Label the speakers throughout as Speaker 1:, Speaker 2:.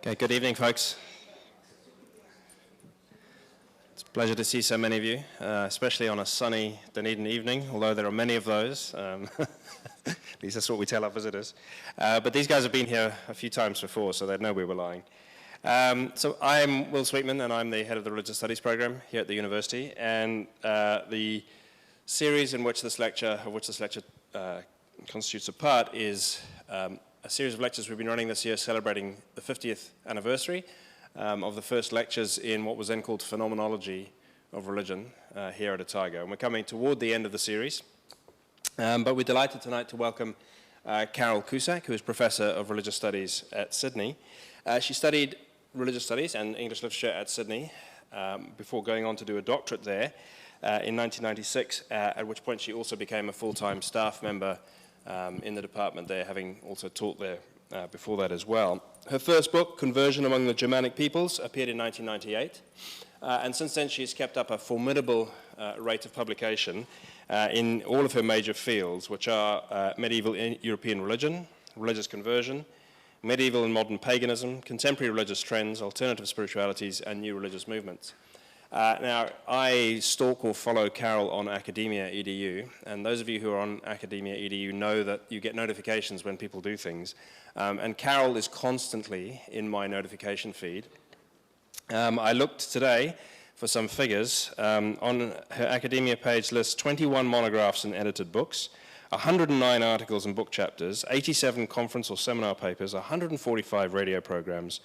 Speaker 1: Okay, good evening, folks. It's a pleasure to see so many of you, especially on a sunny Dunedin evening, although there are many of those. At least that's what we tell our visitors. But these guys have been here a few times before, so they'd know we were lying. So I'm Will Sweetman, and I'm the head of the Religious Studies program here at the university. And the series in which this lecture, constitutes a part, is a series of lectures we've been running this year celebrating the 50th anniversary of the first lectures in what was then called Phenomenology of Religion here at Otago. And we're coming toward the end of the series. But we're delighted tonight to welcome Carole Cusack, who is Professor of Religious Studies at Sydney. She studied Religious Studies and English Literature at Sydney before going on to do a doctorate there in 1996, at which point she also became a full-time staff member in the department there, having also taught there before that as well. Her first book, Conversion Among the Germanic Peoples, appeared in 1998, and since then she's kept up a formidable rate of publication in all of her major fields, which are medieval European religion, religious conversion, medieval and modern paganism, contemporary religious trends, alternative spiritualities, and new religious movements. Now, I stalk or follow Carole on Academia EDU, and those of you who are on Academia EDU know that you get notifications when people do things, and Carole is constantly in my notification feed. I looked today for some figures. On her Academia page lists 21 monographs and edited books, 109 articles and book chapters, 87 conference or seminar papers, 145 radio programs,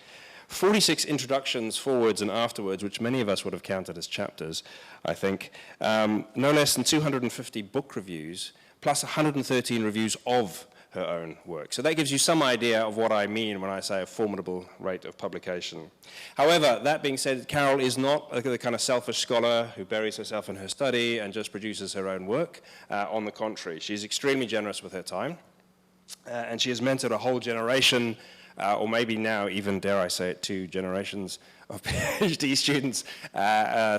Speaker 1: 46 introductions, forewords, and afterwards, which many of us would have counted as chapters, I think. No less than 250 book reviews, plus 113 reviews of her own work. So that gives you some idea of what I mean when I say a formidable rate of publication. However, that being said, Carole is not the kind of selfish scholar who buries herself in her study and just produces her own work. On the contrary, she's extremely generous with her time, and she has mentored a whole generation, or maybe now even, dare I say it, 2 generations of PhD students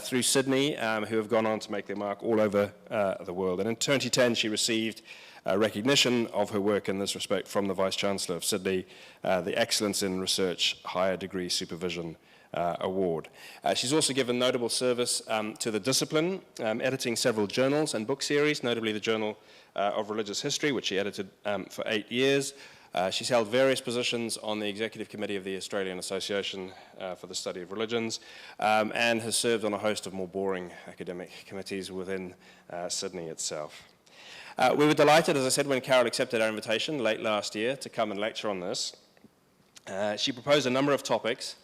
Speaker 1: through Sydney who have gone on to make their mark all over the world. And in 2010, she received recognition of her work in this respect from the Vice-Chancellor of Sydney, the Excellence in Research Higher Degree Supervision Award. She's also given notable service to the discipline, editing several journals and book series, notably the Journal of Religious History, which she edited for 8 years. She's held various positions on the Executive Committee of the Australian Association for the Study of Religions, and has served on a host of more boring academic committees within Sydney itself. We were delighted, as I said, when Carole accepted our invitation late last year to come and lecture on this. She proposed a number of topics,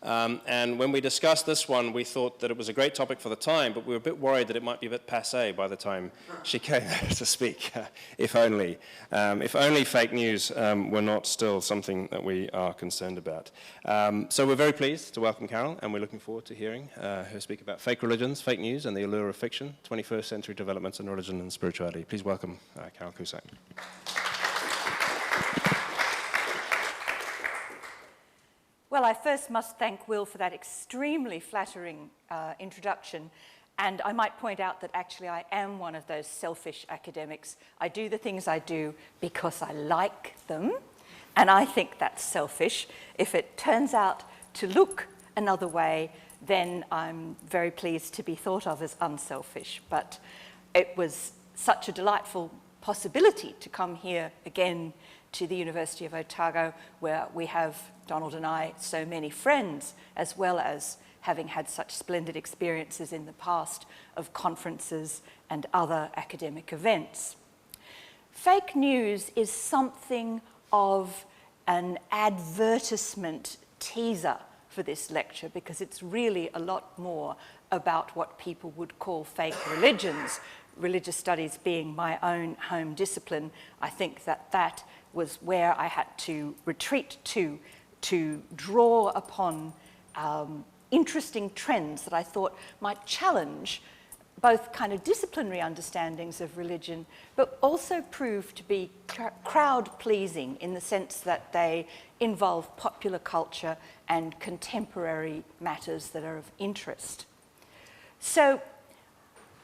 Speaker 1: and when we discussed this one, we thought that it was a great topic for the time, but we were a bit worried that it might be a bit passé by the time she came to speak, if only. If only fake news were not still something that we are concerned about. So we're very pleased to welcome Carole, and we're looking forward to hearing her speak about fake religions, fake news, and the allure of fiction, 21st century developments in religion and spirituality. Please welcome Carole Cusack.
Speaker 2: Well, I first must thank Will for that extremely flattering introduction, and I might point out that actually I am one of those selfish academics. I do the things I do because I like them, and I think that's selfish. If it turns out to look another way, then I'm very pleased to be thought of as unselfish. But it was such a delightful possibility to come here again to the University of Otago, where we have, Donald and I, so many friends, as well as having had such splendid experiences in the past of conferences and other academic events. Fake news is something of an advertisement teaser for this lecture, because it's really a lot more about what people would call fake religions. Religious studies being my own home discipline, I think that was where I had to retreat to draw upon interesting trends that I thought might challenge both kind of disciplinary understandings of religion, but also prove to be crowd-pleasing in the sense that they involve popular culture and contemporary matters that are of interest. So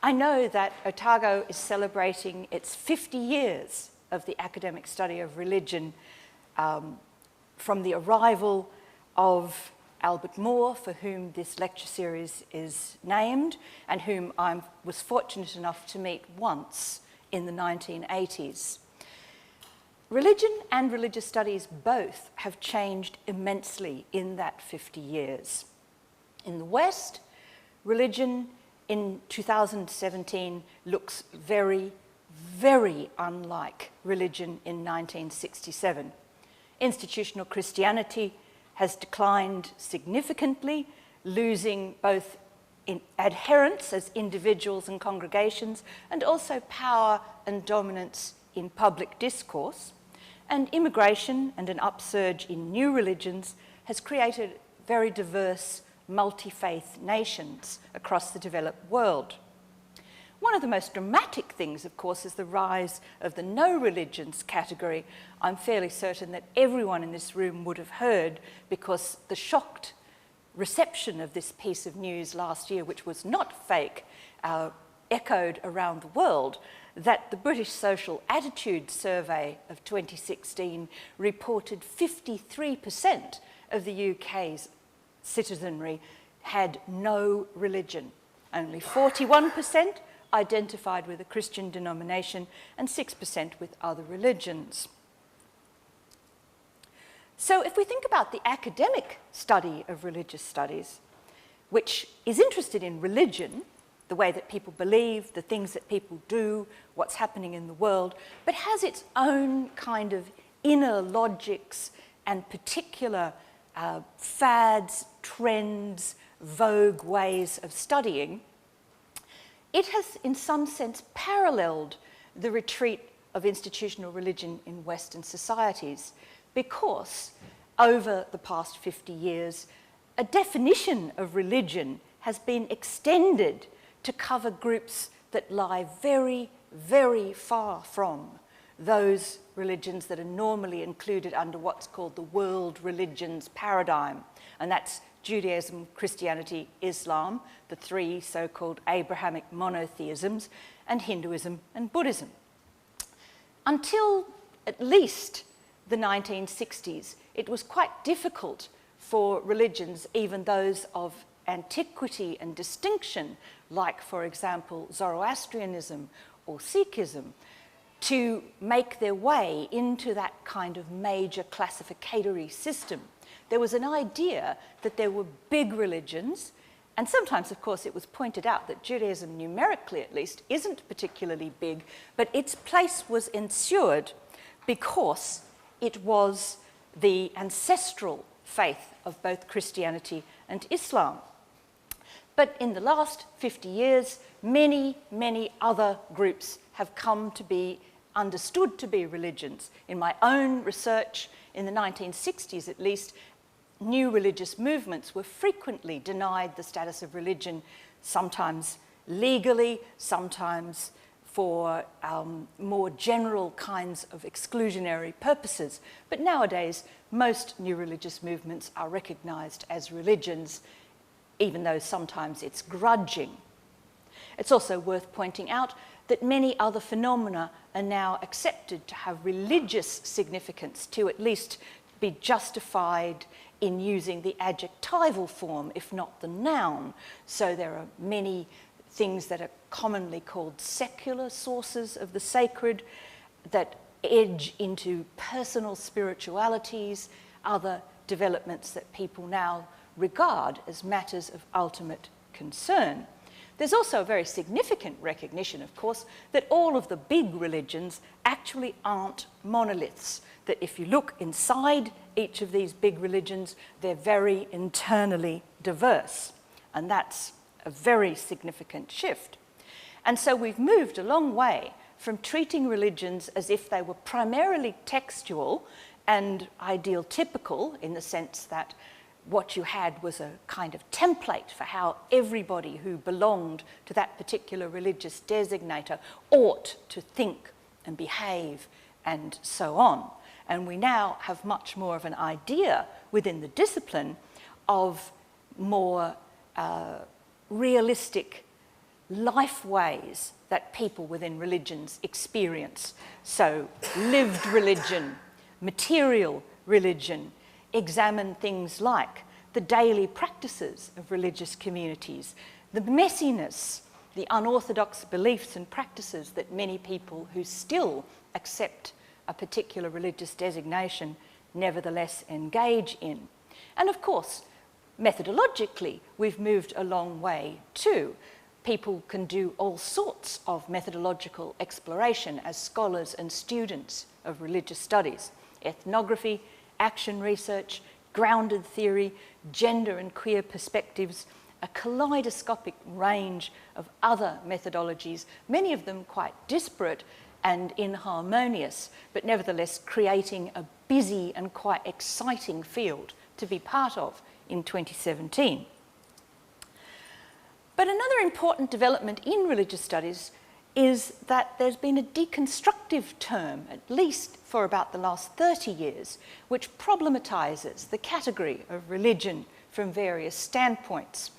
Speaker 2: I know that Otago is celebrating its 50 years of the academic study of religion from the arrival of Albert Moore, for whom this lecture series is named, and whom I was fortunate enough to meet once in the 1980s. Religion and religious studies both have changed immensely in that 50 years. In the West, religion in 2017 looks very, very unlike religion in 1967. Institutional Christianity has declined significantly, losing both in adherents as individuals and congregations, and also power and dominance in public discourse. And immigration and an upsurge in new religions has created very diverse, multi-faith nations across the developed world. One of the most dramatic things, of course, is the rise of the no religions category. I'm fairly certain that everyone in this room would have heard, because the shocked reception of this piece of news last year, which was not fake, echoed around the world, that the British Social Attitude Survey of 2016 reported 53% of the UK's citizenry had no religion. Only 41% identified with a Christian denomination and 6% with other religions. So if we think about the academic study of religious studies, which is interested in religion, the way that people believe, the things that people do, what's happening in the world, but has its own kind of inner logics and particular fads, trends, vogue ways of studying, it has in some sense paralleled the retreat of institutional religion in Western societies, because over the past 50 years, a definition of religion has been extended to cover groups that lie very, very far from those religions that are normally included under what's called the world religions paradigm. And that's Judaism, Christianity, Islam, the three so-called Abrahamic monotheisms, and Hinduism and Buddhism. Until at least the 1960s, it was quite difficult for religions, even those of antiquity and distinction, like, for example, Zoroastrianism or Sikhism, to make their way into that kind of major classificatory system. There was an idea that there were big religions, and sometimes, of course, it was pointed out that Judaism, numerically at least, isn't particularly big, but its place was ensured because it was the ancestral faith of both Christianity and Islam. But in the last 50 years, many, many other groups have come to be understood to be religions. In my own research, in the 1960s at least, new religious movements were frequently denied the status of religion, sometimes legally, sometimes for more general kinds of exclusionary purposes. But nowadays, most new religious movements are recognized as religions, even though sometimes it's grudging. It's also worth pointing out that many other phenomena are now accepted to have religious significance, to at least be justified in using the adjectival form, if not the noun. So there are many things that are commonly called secular sources of the sacred that edge into personal spiritualities, other developments that people now regard as matters of ultimate concern. There's also a very significant recognition, of course, that all of the big religions actually aren't monoliths, that if you look inside each of these big religions, they're very internally diverse, and that's a very significant shift. And so we've moved a long way from treating religions as if they were primarily textual and ideal typical, in the sense that what you had was a kind of template for how everybody who belonged to that particular religious designator ought to think and behave and so on. And we now have much more of an idea within the discipline of more realistic life ways that people within religions experience. So lived religion, material religion, examine things like the daily practices of religious communities, the messiness, the unorthodox beliefs and practices that many people who still accept a particular religious designation nevertheless engage in. And of course, methodologically, we've moved a long way too. People can do all sorts of methodological exploration as scholars and students of religious studies: ethnography, action research, grounded theory, gender and queer perspectives, a kaleidoscopic range of other methodologies, many of them quite disparate and inharmonious, but nevertheless creating a busy and quite exciting field to be part of in 2017. But another important development in religious studies is that there's been a deconstructive term, at least for about the last 30 years, which problematizes the category of religion from various standpoints.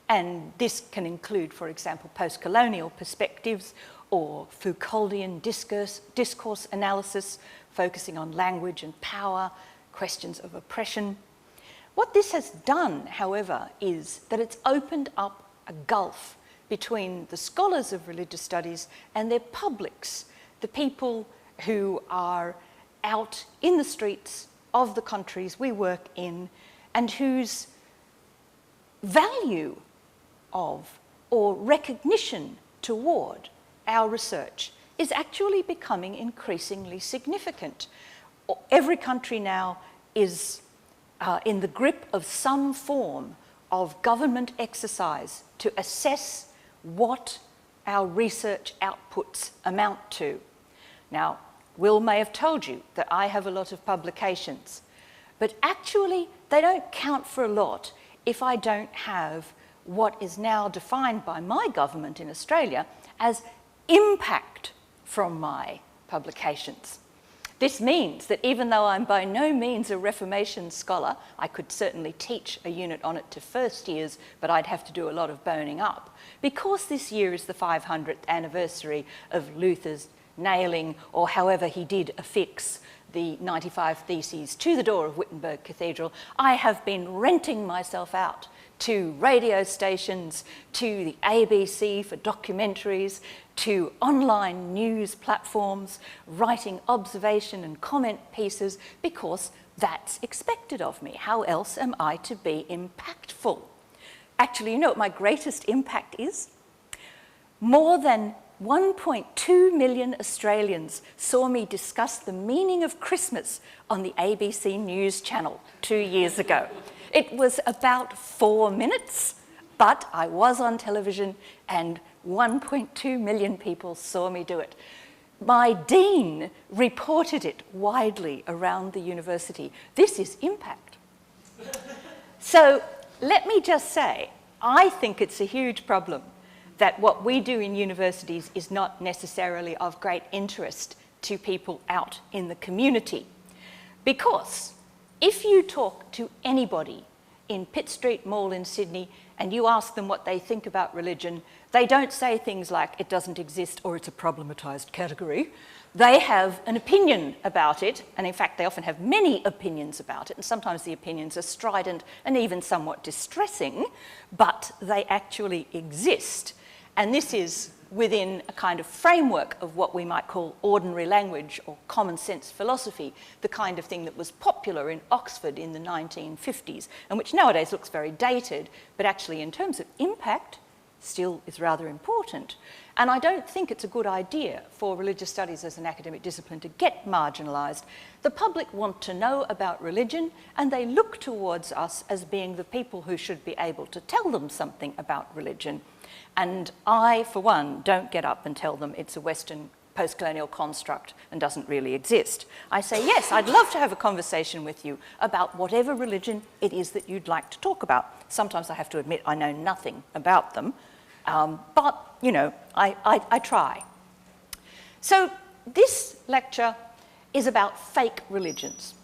Speaker 2: And this can include, for example, post-colonial perspectives or Foucauldian discourse analysis, focusing on language and power, questions of oppression. What this has done, however, is that it's opened up a gulf between the scholars of religious studies and their publics, the people who are out in the streets of the countries we work in and whose value of or recognition toward our research is actually becoming increasingly significant. Every country now is in the grip of some form of government exercise to assess what our research outputs amount to. Now, Will may have told you that I have a lot of publications, but actually they don't count for a lot if I don't have what is now defined by my government in Australia as impact from my publications. This means that even though I'm by no means a Reformation scholar, I could certainly teach a unit on it to first years, but I'd have to do a lot of boning up. Because this year is the 500th anniversary of Luther's nailing, or however he did affix, the 95 Theses to the door of Wittenberg Cathedral, I have been renting myself out to radio stations, to the ABC for documentaries, to online news platforms, writing observation and comment pieces, because that's expected of me. How else am I to be impactful? Actually, you know what my greatest impact is? More than 1.2 million Australians saw me discuss the meaning of Christmas on the ABC News channel 2 years ago. It was about 4 minutes, but I was on television and 1.2 million people saw me do it. My dean reported it widely around the university. This is impact. So let me just say, I think it's a huge problem that what we do in universities is not necessarily of great interest to people out in the community. Because if you talk to anybody in Pitt Street Mall in Sydney and you ask them what they think about religion, they don't say things like it doesn't exist or it's a problematized category. They have an opinion about it, and in fact they often have many opinions about it, and sometimes the opinions are strident and even somewhat distressing, but they actually exist. And this is within a kind of framework of what we might call ordinary language or common sense philosophy, the kind of thing that was popular in Oxford in the 1950s, and which nowadays looks very dated, but actually in terms of impact, still is rather important. And I don't think it's a good idea for religious studies as an academic discipline to get marginalised. The public want to know about religion, and they look towards us as being the people who should be able to tell them something about religion. And I, for one, don't get up and tell them it's a Western post-colonial construct and doesn't really exist. I say, yes, I'd love to have a conversation with you about whatever religion it is that you'd like to talk about. Sometimes I have to admit I know nothing about them, but, you know, I try. So this lecture is about fake religions.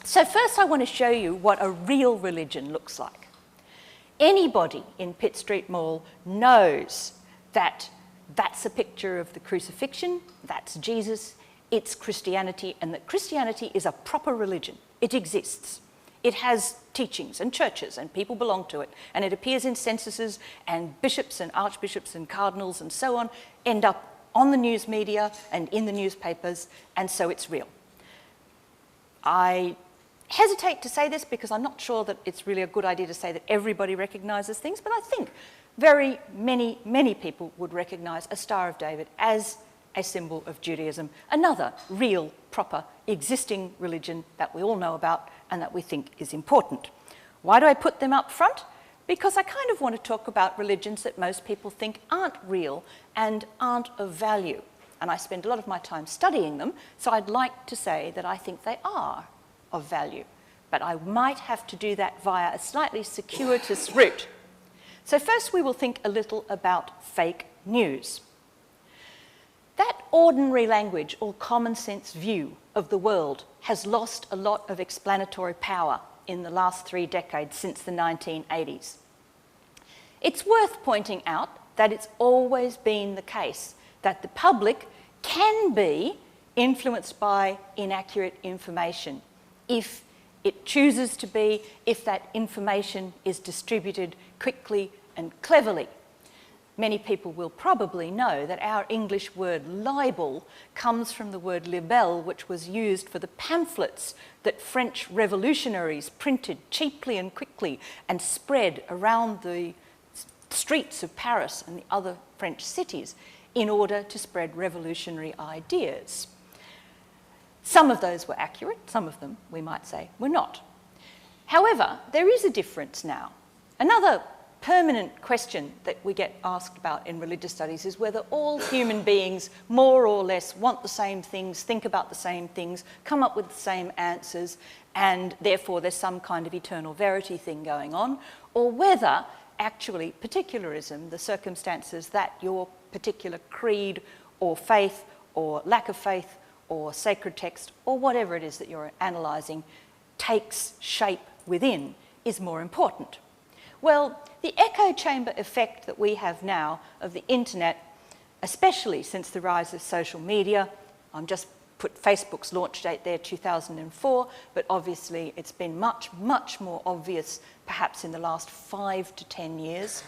Speaker 2: So first I want to show you what a real religion looks like. Anybody in Pitt Street Mall knows that that's a picture of the crucifixion, that's Jesus, it's Christianity, and that Christianity is a proper religion. It exists. It has teachings and churches, and people belong to it, and it appears in censuses, and bishops and archbishops and cardinals and so on end up on the news media and in the newspapers, and so it's real. I hesitate to say this because I'm not sure that it's really a good idea to say that everybody recognises things, but I think very many people would recognise a Star of David as a symbol of Judaism, another real, proper, existing religion that we all know about and that we think is important. Why do I put them up front? Because I kind of want to talk about religions that most people think aren't real and aren't of value. And I spend a lot of my time studying them, so I'd like to say that I think they are of value. But I might have to do that via a slightly circuitous route. So first we will think a little about fake news. That ordinary language or common sense view of the world has lost a lot of explanatory power in the last 3 decades since the 1980s. It's worth pointing out that it's always been the case that the public can be influenced by inaccurate information if it chooses to be, if that information is distributed quickly and cleverly. Many people will probably know that our English word libel comes from the word libelle, which was used for the pamphlets that French revolutionaries printed cheaply and quickly and spread around the streets of Paris and the other French cities in order to spread revolutionary ideas. Some of those were accurate, some of them, we might say, were not. However, there is a difference now. Another permanent question that we get asked about in religious studies is whether all human beings more or less want the same things, think about the same things, come up with the same answers, and therefore there's some kind of eternal verity thing going on, or whether actually particularism, the circumstances that your particular creed or faith or lack of faith or sacred text or whatever it is that you're analysing takes shape within is more important. Well, the echo chamber effect that we have now of the internet, especially since the rise of social media, I'm just put Facebook's launch date there, 2004, but obviously it's been much more obvious perhaps in the last 5 to 10 years,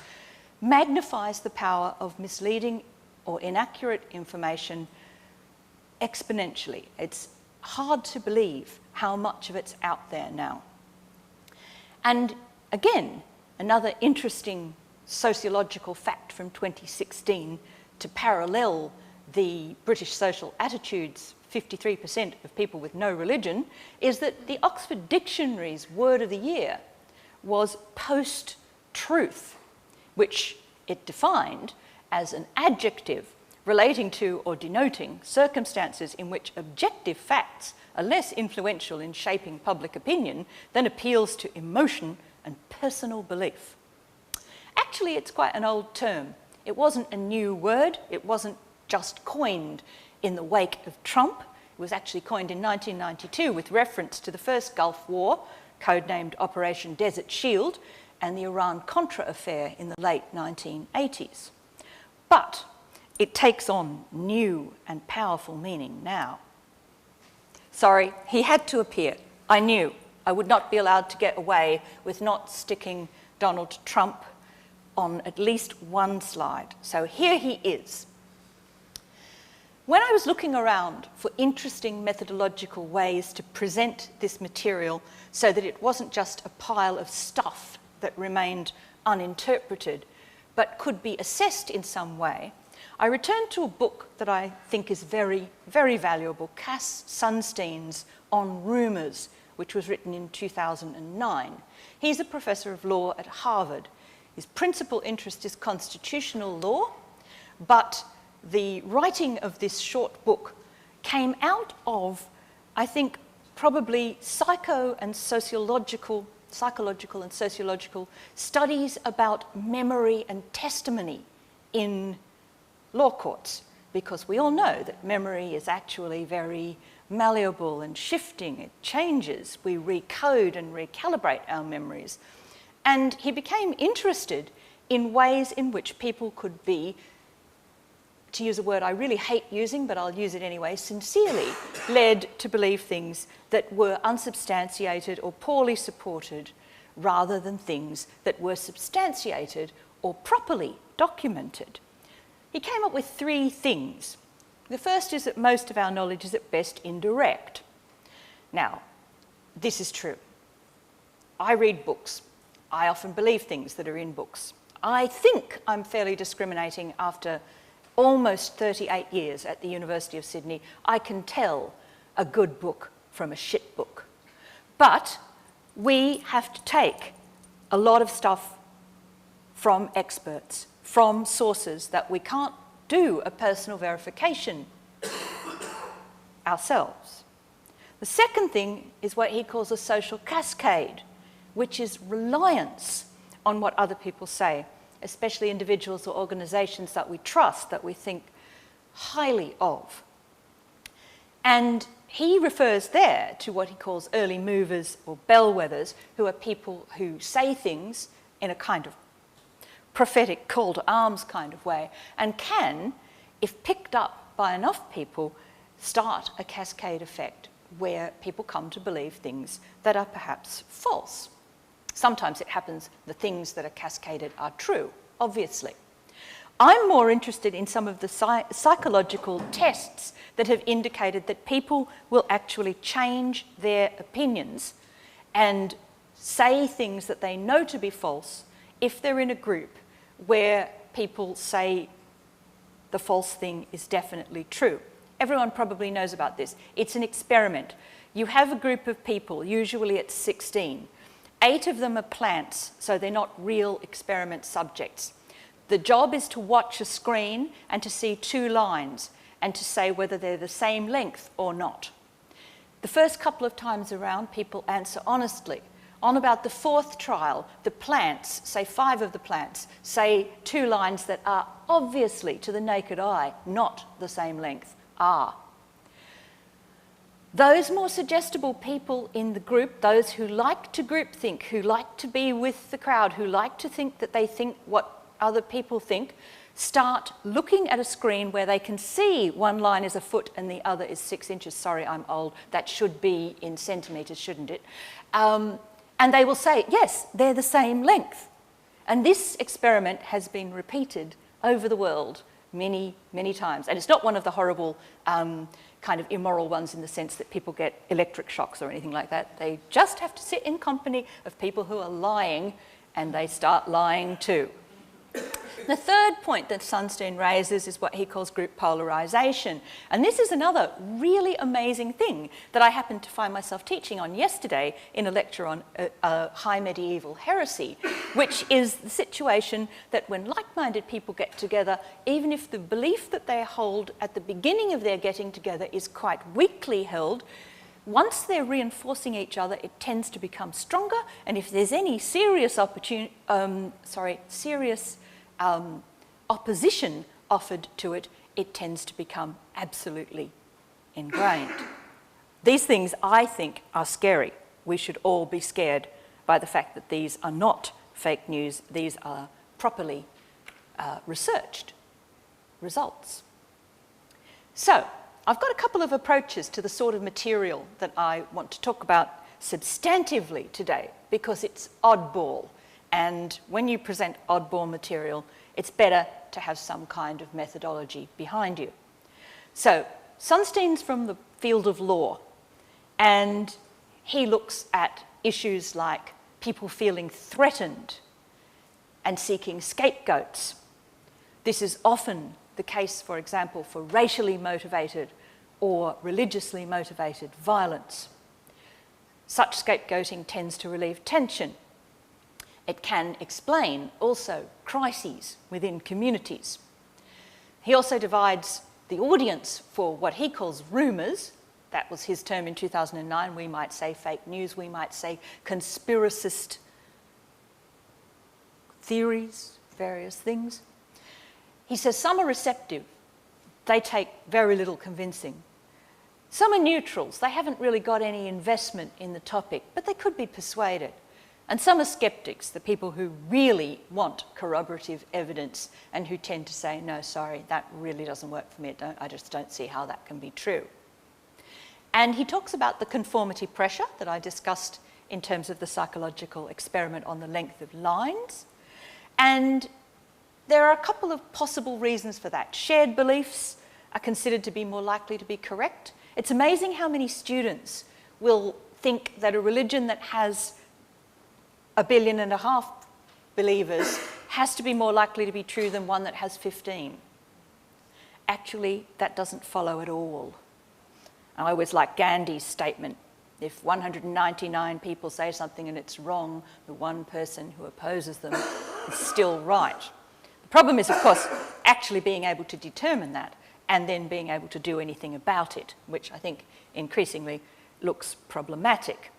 Speaker 2: magnifies the power of misleading or inaccurate information exponentially. It's hard to believe how much of it's out there now. And again, another interesting sociological fact from 2016 to parallel the British social attitudes, 53% of people with no religion, is that the Oxford Dictionary's word of the year was post-truth, which it defined as an adjective relating to or denoting circumstances in which objective facts are less influential in shaping public opinion than appeals to emotion and personal belief. Actually, it's quite an old term. It wasn't a new word. It wasn't just coined in the wake of Trump. It was actually coined in 1992 with reference to the first Gulf War, codenamed Operation Desert Shield, and the Iran-Contra affair in the late 1980s. But it takes on new and powerful meaning now. Sorry, he had to appear. I knew I would not be allowed to get away with not sticking Donald Trump on at least one slide. So here he is. When I was looking around for interesting methodological ways to present this material so that it wasn't just a pile of stuff that remained uninterpreted, but could be assessed in some way, I returned to a book that I think is very, very valuable, Cass Sunstein's On Rumours, which was written in 2009. He's a professor of law at Harvard. His principal interest is constitutional law, but the writing of this short book came out of, I think, probably psychological and sociological studies about memory and testimony in law courts, because we all know that memory is actually very malleable and shifting. It changes. We recode and recalibrate our memories. And he became interested in ways in which people could be to use a word I really hate using, but I'll use it anyway, sincerely led to believe things that were unsubstantiated or poorly supported, rather than things that were substantiated or properly documented. He came up with 3 things. The first is that most of our knowledge is at best indirect. Now, this is true. I read books. I often believe things that are in books. I think I'm fairly discriminating after almost 38 years at the University of Sydney. I can tell a good book from a shit book. But we have to take a lot of stuff from experts, from sources that we can't do a personal verification ourselves. The second thing is what he calls a social cascade, which is reliance on what other people say, especially individuals or organisations that we trust, that we think highly of. And he refers there to what he calls early movers or bellwethers, who are people who say things in a kind of prophetic call to arms kind of way, and can, if picked up by enough people, start a cascade effect where people come to believe things that are perhaps false. Sometimes it happens the things that are cascaded are true, obviously. I'm more interested in some of the psychological tests that have indicated that people will actually change their opinions and say things that they know to be false if they're in a group where people say the false thing is definitely true. Everyone probably knows about this. It's an experiment. You have a group of people, usually it's 16. 8 of them are plants, so they're not real experiment subjects. The job is to watch a screen and to see 2 lines and to say whether they're the same length or not. The first couple of times around, people answer honestly. On about the 4th trial, the plants, say 5 of the plants, say 2 lines that are obviously, to the naked eye, not the same length, are. Those more suggestible people in the group, those who like to groupthink, who like to be with the crowd, who like to think that they think what other people think, start looking at a screen where they can see one line is a foot and the other is 6 inches. Sorry, I'm old. That should be in centimetres, shouldn't it? And they will say, yes, they're the same length. And this experiment has been repeated over the world many, many times. And it's not one of the horrible kind of immoral ones in the sense that people get electric shocks or anything like that. They just have to sit in company of people who are lying, and they start lying too. The third point that Sunstein raises is what he calls group polarisation. And this is another really amazing thing that I happened to find myself teaching on yesterday in a lecture on high medieval heresy, which is the situation that when like-minded people get together, even if the belief that they hold at the beginning of their getting together is quite weakly held, once they're reinforcing each other, it tends to become stronger, and if there's any serious opposition offered to it, it tends to become absolutely ingrained. These things, I think, are scary. We should all be scared by the fact that these are not fake news. These are properly researched results. So, I've got a couple of approaches to the sort of material that I want to talk about substantively today, because it's oddball. And when you present oddball material, it's better to have some kind of methodology behind you. So, Sunstein's from the field of law, and he looks at issues like people feeling threatened and seeking scapegoats. This is often the case, for example, for racially motivated or religiously motivated violence. Such scapegoating tends to relieve tension. It can explain also crises within communities. He also divides the audience for what he calls rumours. That was his term in 2009. We might say fake news, we might say conspiracist theories, various things. He says some are receptive. They take very little convincing. Some are neutrals. They haven't really got any investment in the topic, but they could be persuaded. And some are skeptics, the people who really want corroborative evidence and who tend to say, no, sorry, that really doesn't work for me. I just don't see how that can be true. And he talks about the conformity pressure that I discussed in terms of the psychological experiment on the length of lines. And there are a couple of possible reasons for that. Shared beliefs are considered to be more likely to be correct. It's amazing how many students will think that a religion that has 1.5 billion believers has to be more likely to be true than one that has 15. Actually, that doesn't follow at all. I always like Gandhi's statement, if 199 people say something and it's wrong, the one person who opposes them is still right. The problem is, of course, actually being able to determine that and then being able to do anything about it, which I think increasingly looks problematic.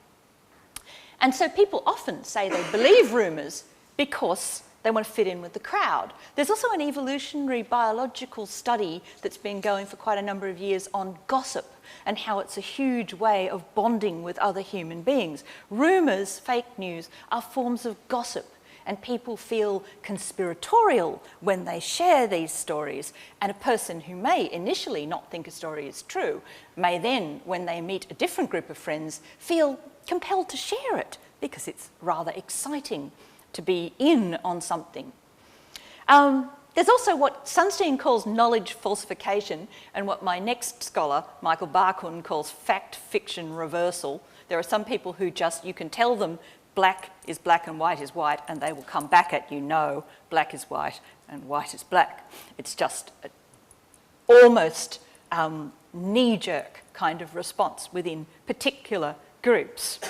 Speaker 2: And so people often say they believe rumours because they want to fit in with the crowd. There's also an evolutionary biological study that's been going for quite a number of years on gossip and how it's a huge way of bonding with other human beings. Rumours, fake news, are forms of gossip, and people feel conspiratorial when they share these stories. And a person who may initially not think a story is true may then, when they meet a different group of friends, feel compelled to share it because it's rather exciting to be in on something. There's also what Sunstein calls knowledge falsification and what my next scholar, Michael Barkun, calls fact-fiction reversal. There are some people who just, you can tell them black is black and white is white, and they will come back at you, no, black is white and white is black. It's just almost knee-jerk kind of response within particular groups.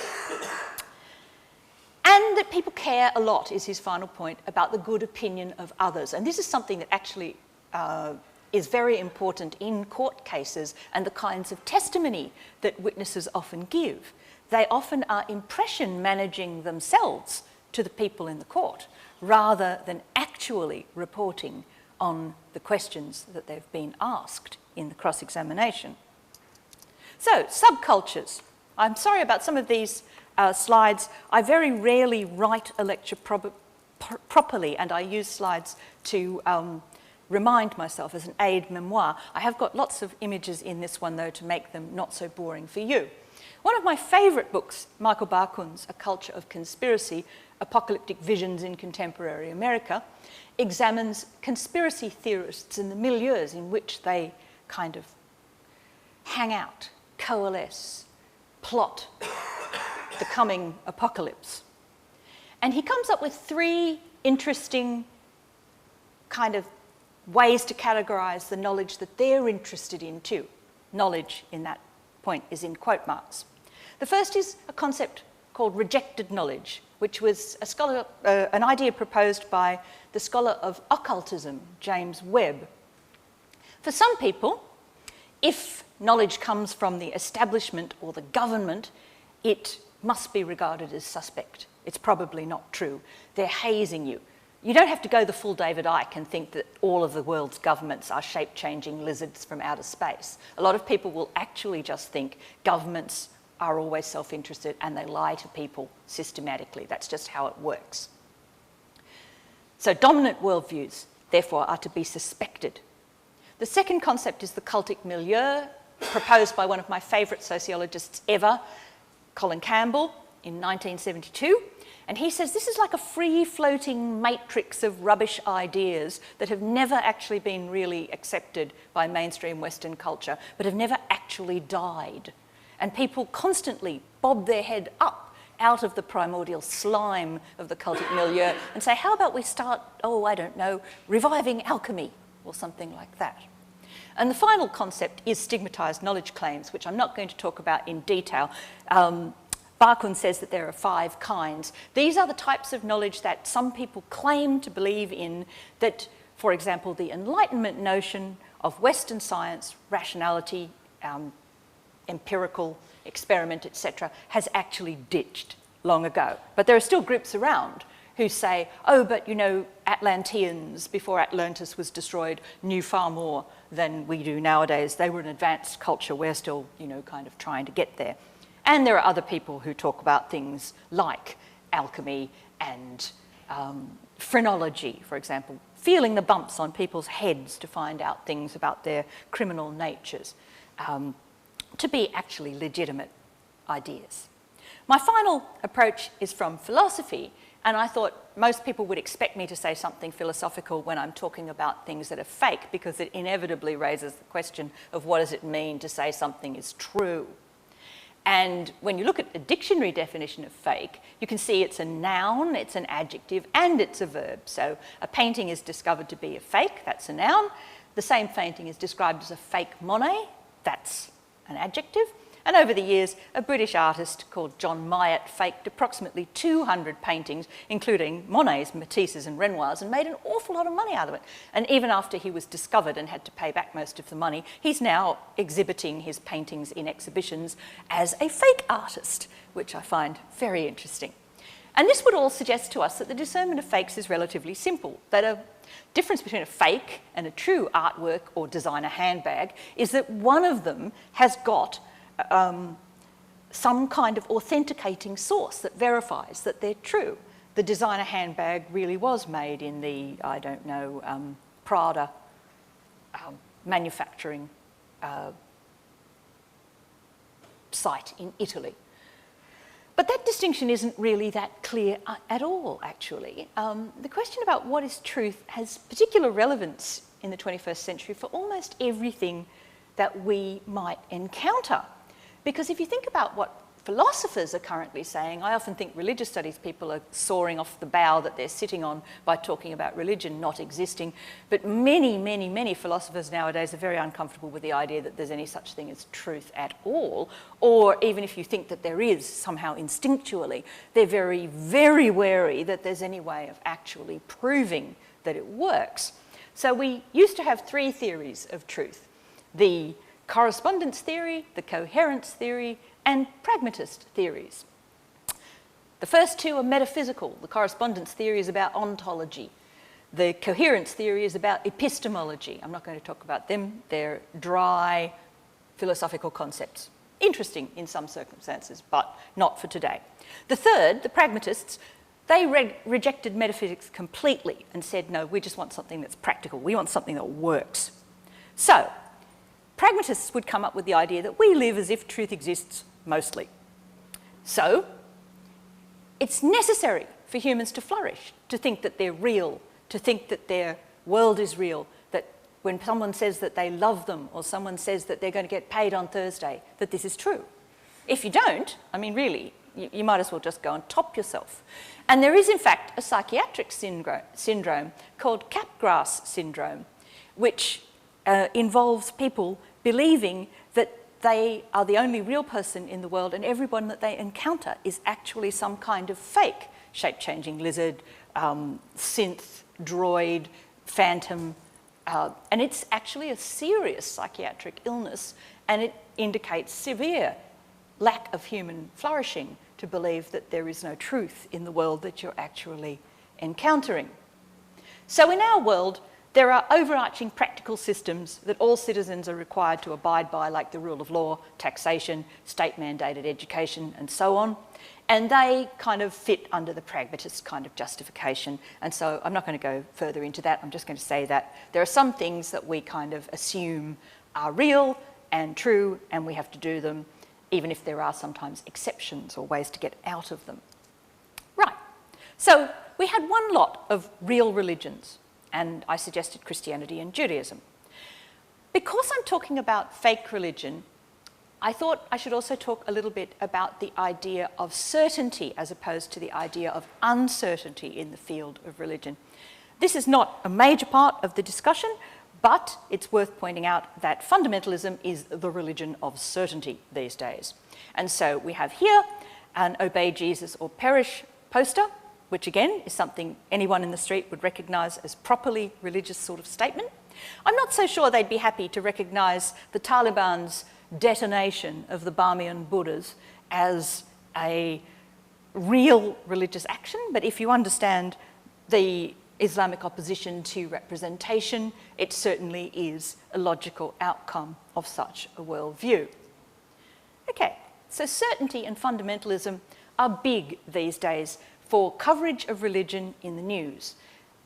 Speaker 2: And that people care a lot, is his final point, about the good opinion of others. And this is something that actually is very important in court cases and the kinds of testimony that witnesses often give. They often are impression managing themselves to the people in the court, rather than actually reporting on the questions that they've been asked in the cross-examination. So, subcultures. I'm sorry about some of these slides. I very rarely write a lecture properly, and I use slides to remind myself as an aid memoir. I have got lots of images in this one, though, to make them not so boring for you. One of my favourite books, Michael Barkun's A Culture of Conspiracy, Apocalyptic Visions in Contemporary America, examines conspiracy theorists and the milieus in which they kind of hang out, coalesce, plot the coming apocalypse. And he comes up with 3 interesting kind of ways to categorise the knowledge that they're interested in too. Knowledge in that point is in quote marks. The first is a concept called rejected knowledge, which was an idea proposed by the scholar of occultism, James Webb. For some people, if knowledge comes from the establishment or the government, it must be regarded as suspect. It's probably not true. They're hazing you. You don't have to go the full David Icke and think that all of the world's governments are shape-changing lizards from outer space. A lot of people will actually just think governments are always self-interested and they lie to people systematically. That's just how it works. So dominant worldviews, therefore, are to be suspected. The second concept is the cultic milieu, proposed by one of my favourite sociologists ever, Colin Campbell, in 1972. And he says this is like a free-floating matrix of rubbish ideas that have never actually been really accepted by mainstream Western culture, but have never actually died. And people constantly bob their head up out of the primordial slime of the cultic milieu and say, how about we start, oh, I don't know, reviving alchemy or something like that. And the final concept is stigmatized knowledge claims, which I'm not going to talk about in detail. Barkun says that there are 5 kinds. These are the types of knowledge that some people claim to believe in, that, for example, the Enlightenment notion of Western science, rationality, empirical experiment, etc., has actually ditched long ago. But there are still groups around who say, oh, but, you know, Atlanteans, before Atlantis was destroyed, knew far more than we do nowadays. They were an advanced culture. We're still, you know, kind of trying to get there. And there are other people who talk about things like alchemy and phrenology, for example, feeling the bumps on people's heads to find out things about their criminal natures, to be actually legitimate ideas. My final approach is from philosophy, and I thought most people would expect me to say something philosophical when I'm talking about things that are fake, because it inevitably raises the question of what does it mean to say something is true. And when you look at the dictionary definition of fake, you can see it's a noun, it's an adjective, and it's a verb. So a painting is discovered to be a fake, that's a noun. The same painting is described as a fake Monet, that's an adjective. And over the years, a British artist called John Myatt faked approximately 200 paintings, including Monet's, Matisse's and Renoir's, and made an awful lot of money out of it. And even after he was discovered and had to pay back most of the money, he's now exhibiting his paintings in exhibitions as a fake artist, which I find very interesting. And this would all suggest to us that the discernment of fakes is relatively simple, that a difference between a fake and a true artwork or designer handbag is that one of them has got some kind of authenticating source that verifies that they're true. The designer handbag really was made in the, I don't know, Prada manufacturing site in Italy. But that distinction isn't really that clear at all, actually. The question about what is truth has particular relevance in the 21st century for almost everything that we might encounter. Because if you think about what philosophers are currently saying, I often think religious studies people are soaring off the bough that they're sitting on by talking about religion not existing. But many, many, many philosophers nowadays are very uncomfortable with the idea that there's any such thing as truth at all. Or even if you think that there is, somehow instinctually, they're very, very wary that there's any way of actually proving that it works. So we used to have three theories of truth: the correspondence theory, the coherence theory, and pragmatist theories. The first two are metaphysical. The correspondence theory is about ontology. The coherence theory is about epistemology. I'm not going to talk about them. They're dry philosophical concepts. Interesting in some circumstances, but not for today. The third, the pragmatists, they rejected metaphysics completely and said, no, we just want something that's practical. We want something that works. So pragmatists would come up with the idea that we live as if truth exists mostly. So it's necessary for humans to flourish, to think that they're real, to think that their world is real, that when someone says that they love them or someone says that they're going to get paid on Thursday, that this is true. If you don't, I mean, really, you might as well just go and top yourself. And there is, in fact, a psychiatric syndrome called Capgras syndrome, which involves people believing that they are the only real person in the world and everyone that they encounter is actually some kind of fake shape-changing lizard, synth, droid, phantom, and it's actually a serious psychiatric illness, and it indicates severe lack of human flourishing to believe that there is no truth in the world that you're actually encountering. So in our world, there are overarching practical systems that all citizens are required to abide by, like the rule of law, taxation, state-mandated education, and so on. And they kind of fit under the pragmatist kind of justification. And so I'm not going to go further into that. I'm just going to say that there are some things that we kind of assume are real and true, and we have to do them, even if there are sometimes exceptions or ways to get out of them. Right. So we had one lot of real religions, and I suggested Christianity and Judaism. Because I'm talking about fake religion, I thought I should also talk a little bit about the idea of certainty as opposed to the idea of uncertainty in the field of religion. This is not a major part of the discussion, but it's worth pointing out that fundamentalism is the religion of certainty these days. And so we have here an Obey Jesus or Perish poster, which again is something anyone in the street would recognise as properly religious sort of statement. I'm not so sure they'd be happy to recognise the Taliban's detonation of the Bamiyan Buddhas as a real religious action, but if you understand the Islamic opposition to representation, it certainly is a logical outcome of such a worldview. Okay, so certainty and fundamentalism are big these days for coverage of religion in the news.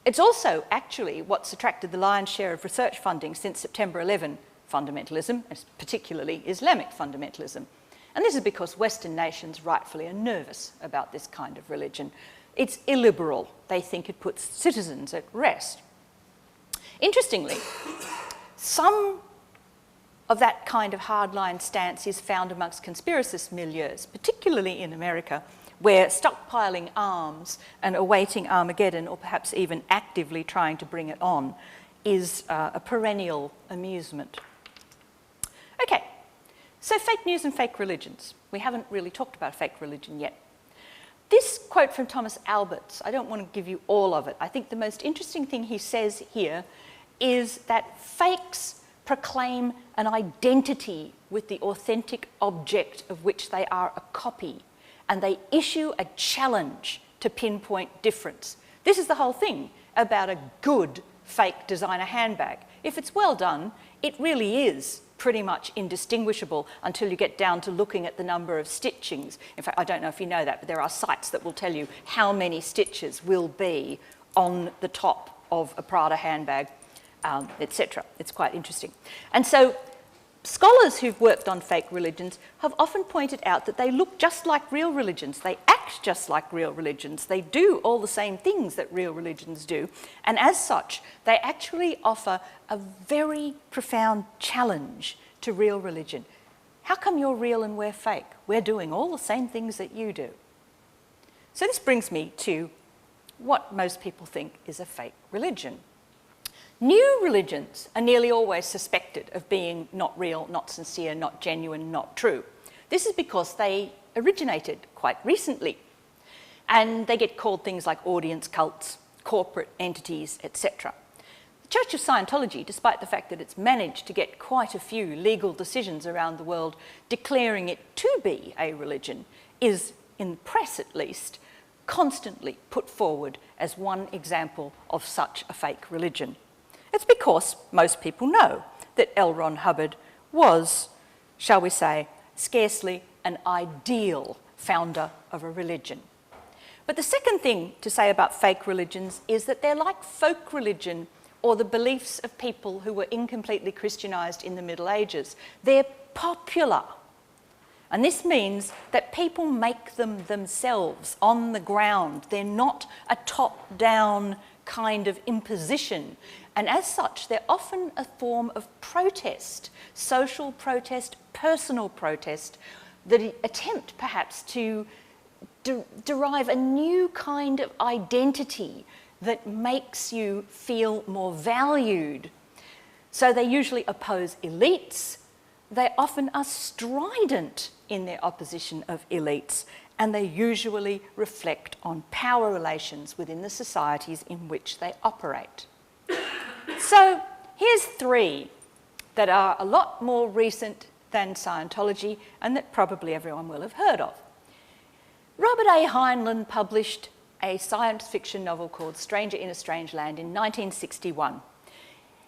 Speaker 2: It's also actually what's attracted the lion's share of research funding since September 11 fundamentalism, particularly Islamic fundamentalism. And this is because Western nations rightfully are nervous about this kind of religion. It's illiberal. They think it puts citizens at rest. Interestingly, some of that kind of hardline stance is found amongst conspiracist milieus, particularly in America, where stockpiling arms and awaiting Armageddon, or perhaps even actively trying to bring it on, is a perennial amusement. Okay, so fake news and fake religions. We haven't really talked about fake religion yet. This quote from Thomas Alberts, I don't want to give you all of it. I think the most interesting thing he says here is that fakes proclaim an identity with the authentic object of which they are a copy, and they issue a challenge to pinpoint difference. This is the whole thing about a good fake designer handbag. If it's well done, it really is pretty much indistinguishable until you get down to looking at the number of stitchings. In fact, I don't know if you know that, but there are sites that will tell you how many stitches will be on the top of a Prada handbag, etc. It's quite interesting. And so scholars who've worked on fake religions have often pointed out that they look just like real religions. They act just like real religions. They do all the same things that real religions do. And as such, they actually offer a very profound challenge to real religion. How come you're real and we're fake? We're doing all the same things that you do. So this brings me to what most people think is a fake religion. New religions are nearly always suspected of being not real, not sincere, not genuine, not true. This is because they originated quite recently, and they get called things like audience cults, corporate entities, etc. The Church of Scientology, despite the fact that it's managed to get quite a few legal decisions around the world declaring it to be a religion, is, in the press at least, constantly put forward as one example of such a fake religion. It's because most people know that L. Ron Hubbard was, shall we say, scarcely an ideal founder of a religion. But the second thing to say about fake religions is that they're like folk religion or the beliefs of people who were incompletely Christianized in the Middle Ages. They're popular. And this means that people make them themselves on the ground. They're not a top-down kind of imposition. And as such, they're often a form of protest, social protest, personal protest, that attempt perhaps to derive a new kind of identity that makes you feel more valued. So they usually oppose elites. They often are strident in their opposition of elites, and they usually reflect on power relations within the societies in which they operate. So here's three that are a lot more recent than Scientology and that probably everyone will have heard of. Robert A. Heinlein published a science fiction novel called Stranger in a Strange Land in 1961.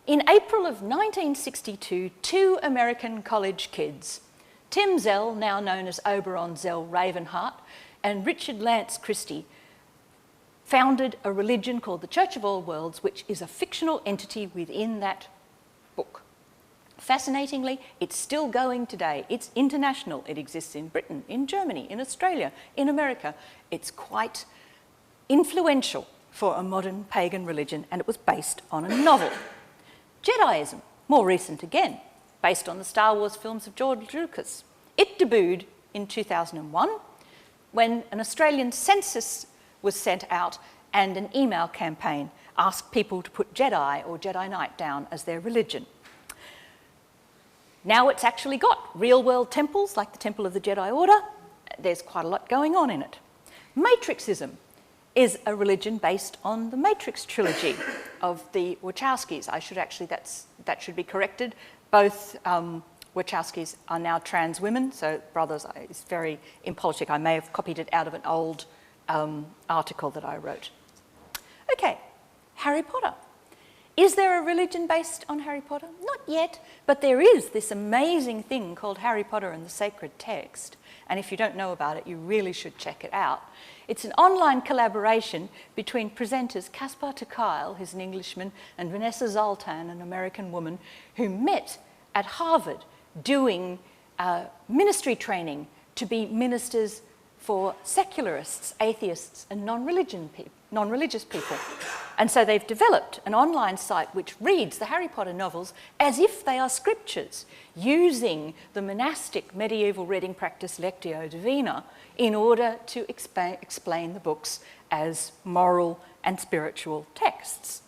Speaker 2: In April of 1962, two American college kids, Tim Zell, now known as Oberon Zell Ravenheart, and Richard Lance Christie, founded a religion called the Church of All Worlds, which is a fictional entity within that book. Fascinatingly, it's still going today. It's international. It exists in Britain, in Germany, in Australia, in America. It's quite influential for a modern pagan religion, and it was based on a novel. Jediism, more recent again, based on the Star Wars films of George Lucas. It debuted in 2001 when an Australian census was sent out and an email campaign asked people to put Jedi or Jedi Knight down as their religion. Now it's actually got real-world temples like the Temple of the Jedi Order. There's quite a lot going on in it. Matrixism is a religion based on the Matrix trilogy of the Wachowskis. That should be corrected. Both Wachowskis are now trans women, so brothers, it's very impolitic. I may have copied it out of an old article that I wrote. Okay, Harry Potter Is there a religion based on Harry Potter? Not yet, but there is this amazing thing called Harry Potter and the Sacred Text. And if you don't know about it, you really should check it out. It's an online collaboration between presenters Caspar ter Kuile, who's an Englishman, and Vanessa Zoltan, an American woman, who met at Harvard doing ministry training to be ministers for secularists, atheists, and non-religious people. And so they've developed an online site which reads the Harry Potter novels as if they are scriptures, using the monastic medieval reading practice Lectio Divina in order to explain the books as moral and spiritual texts.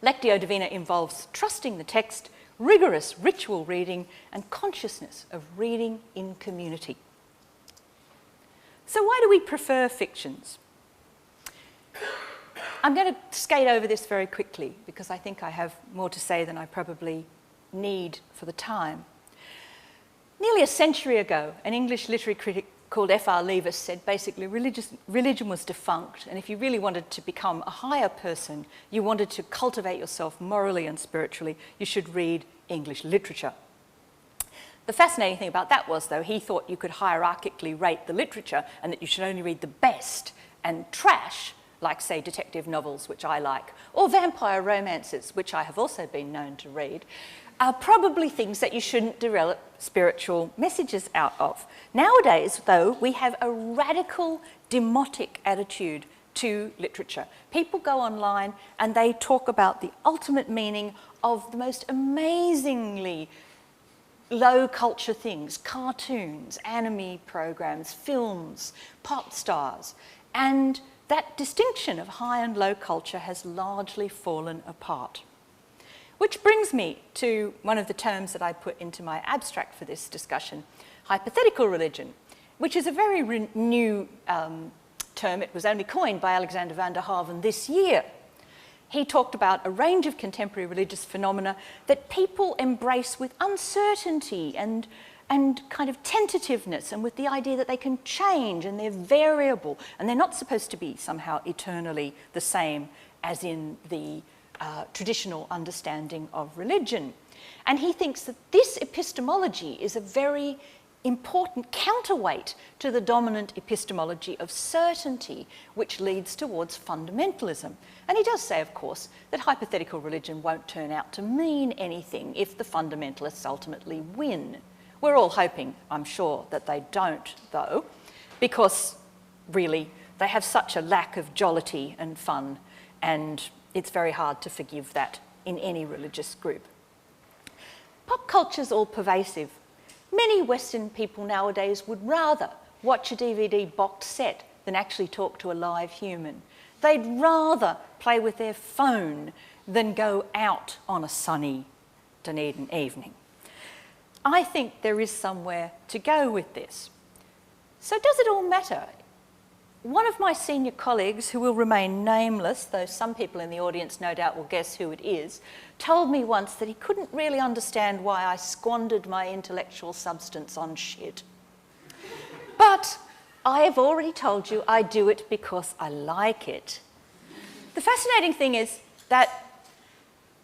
Speaker 2: Lectio Divina involves trusting the text, rigorous ritual reading, and consciousness of reading in community. So why do we prefer fictions? I'm going to skate over this very quickly because I think I have more to say than I probably need for the time. Nearly a century ago, an English literary critic called F.R. Leavis said basically religion was defunct, and if you really wanted to become a higher person, you wanted to cultivate yourself morally and spiritually, you should read English literature. The fascinating thing about that was, though, he thought you could hierarchically rate the literature and that you should only read the best, and trash, like, say, detective novels, which I like, or vampire romances, which I have also been known to read, are probably things that you shouldn't develop spiritual messages out of. Nowadays, though, we have a radical demotic attitude to literature. People go online and they talk about the ultimate meaning of the most amazingly low culture things, cartoons, anime programs, films, pop stars. And that distinction of high and low culture has largely fallen apart. Which brings me to one of the terms that I put into my abstract for this discussion, hypothetical religion, which is a very new term. It was only coined by Alexander van der Haven this year. He talked about a range of contemporary religious phenomena that people embrace with uncertainty and kind of tentativeness, and with the idea that they can change and they're variable and they're not supposed to be somehow eternally the same as in the traditional understanding of religion. And he thinks that this epistemology is a very important counterweight to the dominant epistemology of certainty, which leads towards fundamentalism. And he does say, of course, that hypothetical religion won't turn out to mean anything if the fundamentalists ultimately win. We're all hoping, I'm sure, that they don't, though, because really they have such a lack of jollity and fun, and it's very hard to forgive that in any religious group. Pop culture's all pervasive. Many Western people nowadays would rather watch a DVD box set than actually talk to a live human. They'd rather play with their phone than go out on a sunny Dunedin evening. I think there is somewhere to go with this. So does it all matter? One of my senior colleagues, who will remain nameless, though some people in the audience no doubt will guess who it is, told me once that he couldn't really understand why I squandered my intellectual substance on shit. But I have already told you I do it because I like it. The fascinating thing is that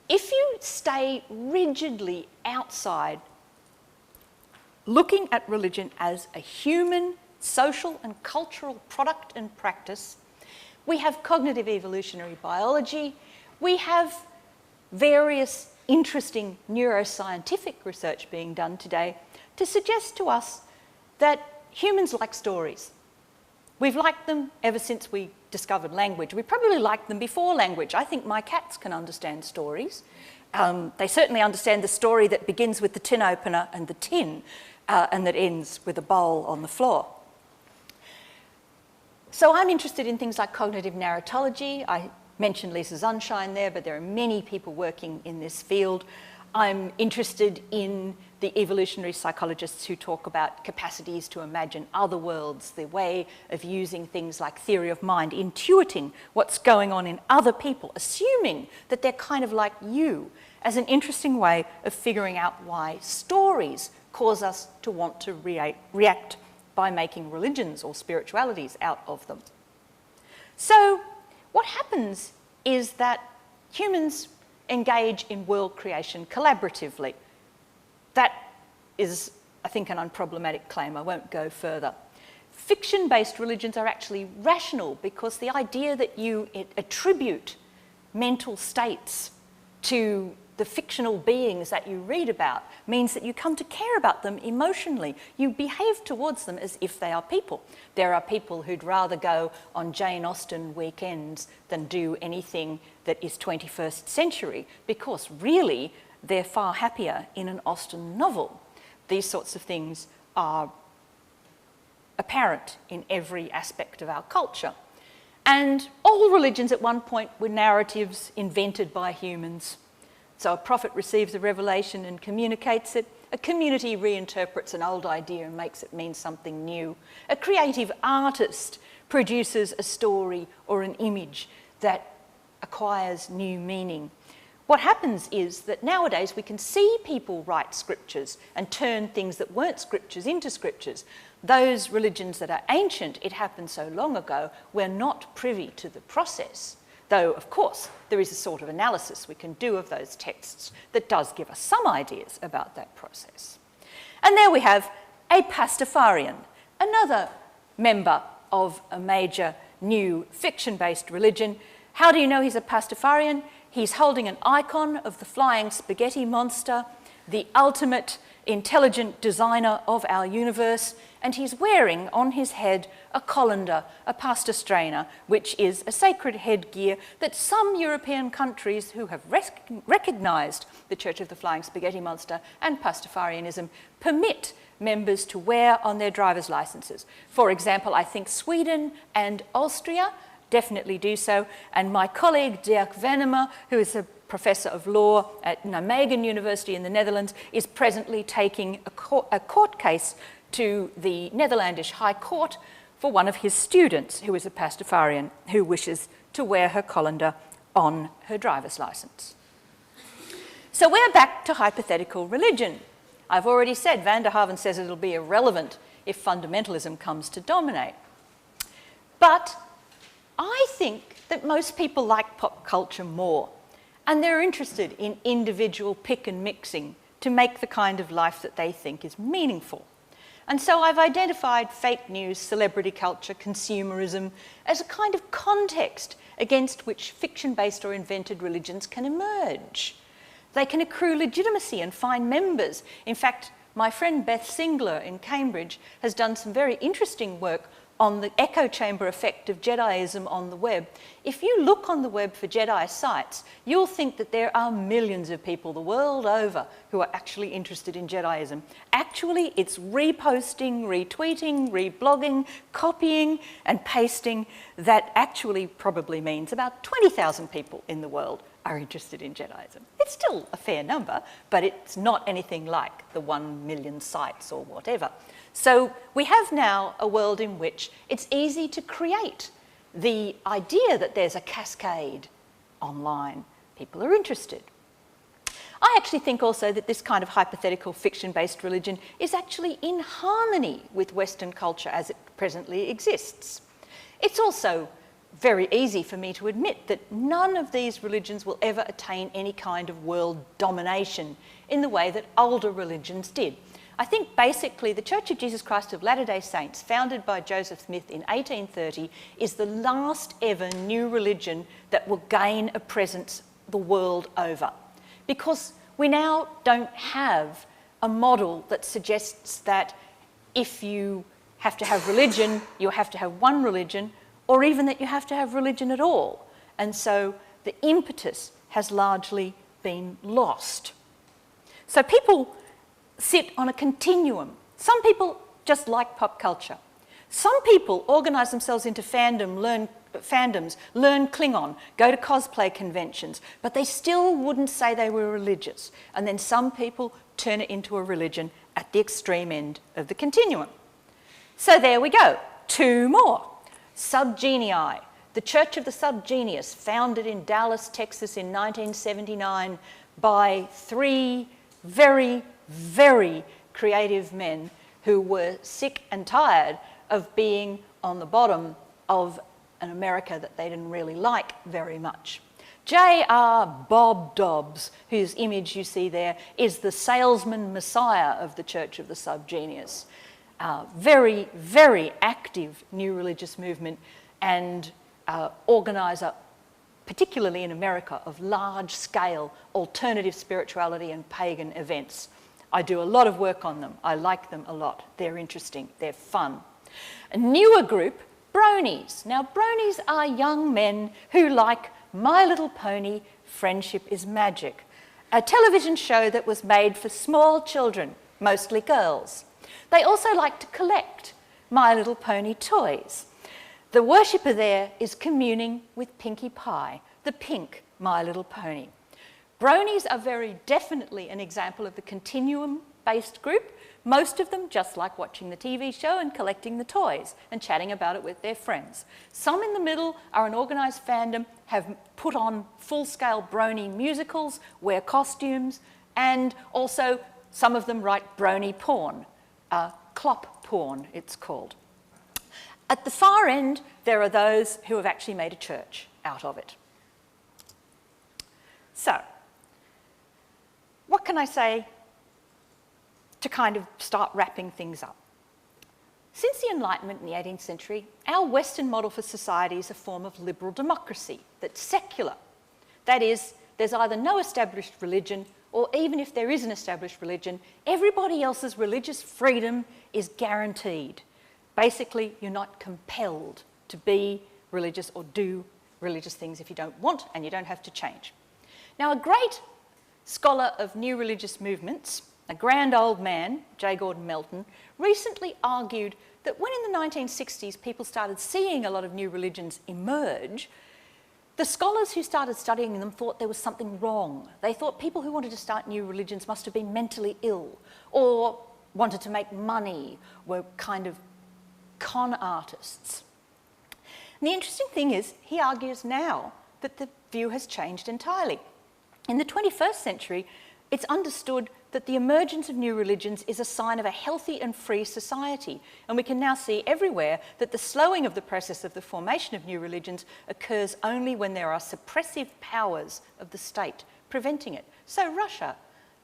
Speaker 2: if you stay rigidly outside looking at religion as a human, social and cultural product and practice, we have cognitive evolutionary biology, we have various interesting neuroscientific research being done today to suggest to us that humans like stories. We've liked them ever since we discovered language. We probably liked them before language. I think my cats can understand stories. They certainly understand the story that begins with the tin opener and the tin, and that ends with a bowl on the floor. So I'm interested in things like cognitive narratology. I mentioned Lisa Sunshine there, but there are many people working in this field. I'm interested in the evolutionary psychologists who talk about capacities to imagine other worlds, the way of using things like theory of mind, intuiting what's going on in other people, assuming that they're kind of like you, as an interesting way of figuring out why stories cause us to want to react by making religions or spiritualities out of them. So what happens is that humans engage in world creation collaboratively. That is, I think, an unproblematic claim. I won't go further. Fiction-based religions are actually rational because the idea that you attribute mental states to the fictional beings that you read about means that you come to care about them emotionally. You behave towards them as if they are people. There are people who'd rather go on Jane Austen weekends than do anything that is 21st century because really they're far happier in an Austen novel. These sorts of things are apparent in every aspect of our culture. And all religions at one point were narratives invented by humans. So a prophet receives a revelation and communicates it. A community reinterprets an old idea and makes it mean something new. A creative artist produces a story or an image that acquires new meaning. What happens is that nowadays we can see people write scriptures and turn things that weren't scriptures into scriptures. Those religions that are ancient, it happened so long ago, we're not privy to the process. Though, of course, there is a sort of analysis we can do of those texts that does give us some ideas about that process. And there we have a Pastafarian, another member of a major new fiction-based religion. How do you know he's a Pastafarian? He's holding an icon of the flying spaghetti monster, the ultimate intelligent designer of our universe, and he's wearing on his head a colander, a pastastrana, which is a sacred headgear that some European countries who have recognised the Church of the Flying Spaghetti Monster and Pastafarianism permit members to wear on their driver's licences. For example, I think Sweden and Austria definitely do so, and my colleague Dirk Venema, who is a Professor of Law at Nijmegen University in the Netherlands, is presently taking a court case to the Netherlandish High Court for one of his students who is a Pastafarian who wishes to wear her colander on her driver's licence. So we're back to hypothetical religion. I've already said Van der Haven says it'll be irrelevant if fundamentalism comes to dominate. But I think that most people like pop culture more, and they're interested in individual pick and mixing to make the kind of life that they think is meaningful. And so I've identified fake news, celebrity culture, consumerism as a kind of context against which fiction-based or invented religions can emerge. They can accrue legitimacy and find members. In fact, my friend Beth Singler in Cambridge has done some very interesting work on the echo chamber effect of Jediism on the web. If you look on the web for Jedi sites, you'll think that there are millions of people the world over who are actually interested in Jediism. Actually, it's reposting, retweeting, reblogging, copying, and pasting that actually probably means about 20,000 people in the world are interested in Jediism. It's still a fair number, but it's not anything like the 1 million sites or whatever. So we have now a world in which it's easy to create the idea that there's a cascade online. People are interested. I actually think also that this kind of hypothetical fiction-based religion is actually in harmony with Western culture as it presently exists. It's also very easy for me to admit that none of these religions will ever attain any kind of world domination in the way that older religions did. I think basically the Church of Jesus Christ of Latter-day Saints, founded by Joseph Smith in 1830, is the last ever new religion that will gain a presence the world over. Because we now don't have a model that suggests that if you have to have religion, you have to have one religion, or even that you have to have religion at all. And so the impetus has largely been lost. So people sit on a continuum. Some people just like pop culture. Some people organise themselves into fandoms, learn Klingon, go to cosplay conventions, but they still wouldn't say they were religious. And then some people turn it into a religion at the extreme end of the continuum. So there we go, two more. Subgenii, the Church of the Subgenius, founded in Dallas, Texas in 1979 by three very creative men who were sick and tired of being on the bottom of an America that they didn't really like very much. J.R. Bob Dobbs, whose image you see there, is the salesman messiah of the Church of the Subgenius. Very, very active new religious movement and organiser, particularly in America, of large-scale alternative spirituality and pagan events. I do a lot of work on them. I like them a lot. They're interesting. They're fun. A newer group, bronies. Now, bronies are young men who like My Little Pony, Friendship is Magic, a television show that was made for small children, mostly girls. They also like to collect My Little Pony toys. The worshipper there is communing with Pinkie Pie, the pink My Little Pony. Bronies are very definitely an example of the continuum-based group. Most of them just like watching the TV show and collecting the toys and chatting about it with their friends. Some in the middle are an organised fandom, have put on full-scale brony musicals, wear costumes, and also some of them write brony porn, clop porn it's called. At the far end, there are those who have actually made a church out of it. So, what can I say to kind of start wrapping things up? Since the Enlightenment in the 18th century, our Western model for society is a form of liberal democracy that's secular. That is, there's either no established religion, or even if there is an established religion, everybody else's religious freedom is guaranteed. Basically, you're not compelled to be religious or do religious things if you don't want, and you don't have to change. Now, a great scholar of new religious movements, a grand old man, J. Gordon Melton, recently argued that when in the 1960s people started seeing a lot of new religions emerge, the scholars who started studying them thought there was something wrong. They thought people who wanted to start new religions must have been mentally ill or wanted to make money, were kind of con artists. And the interesting thing is, he argues now that the view has changed entirely. In the 21st century, it's understood that the emergence of new religions is a sign of a healthy and free society. And we can now see everywhere that the slowing of the process of the formation of new religions occurs only when there are suppressive powers of the state preventing it. So Russia,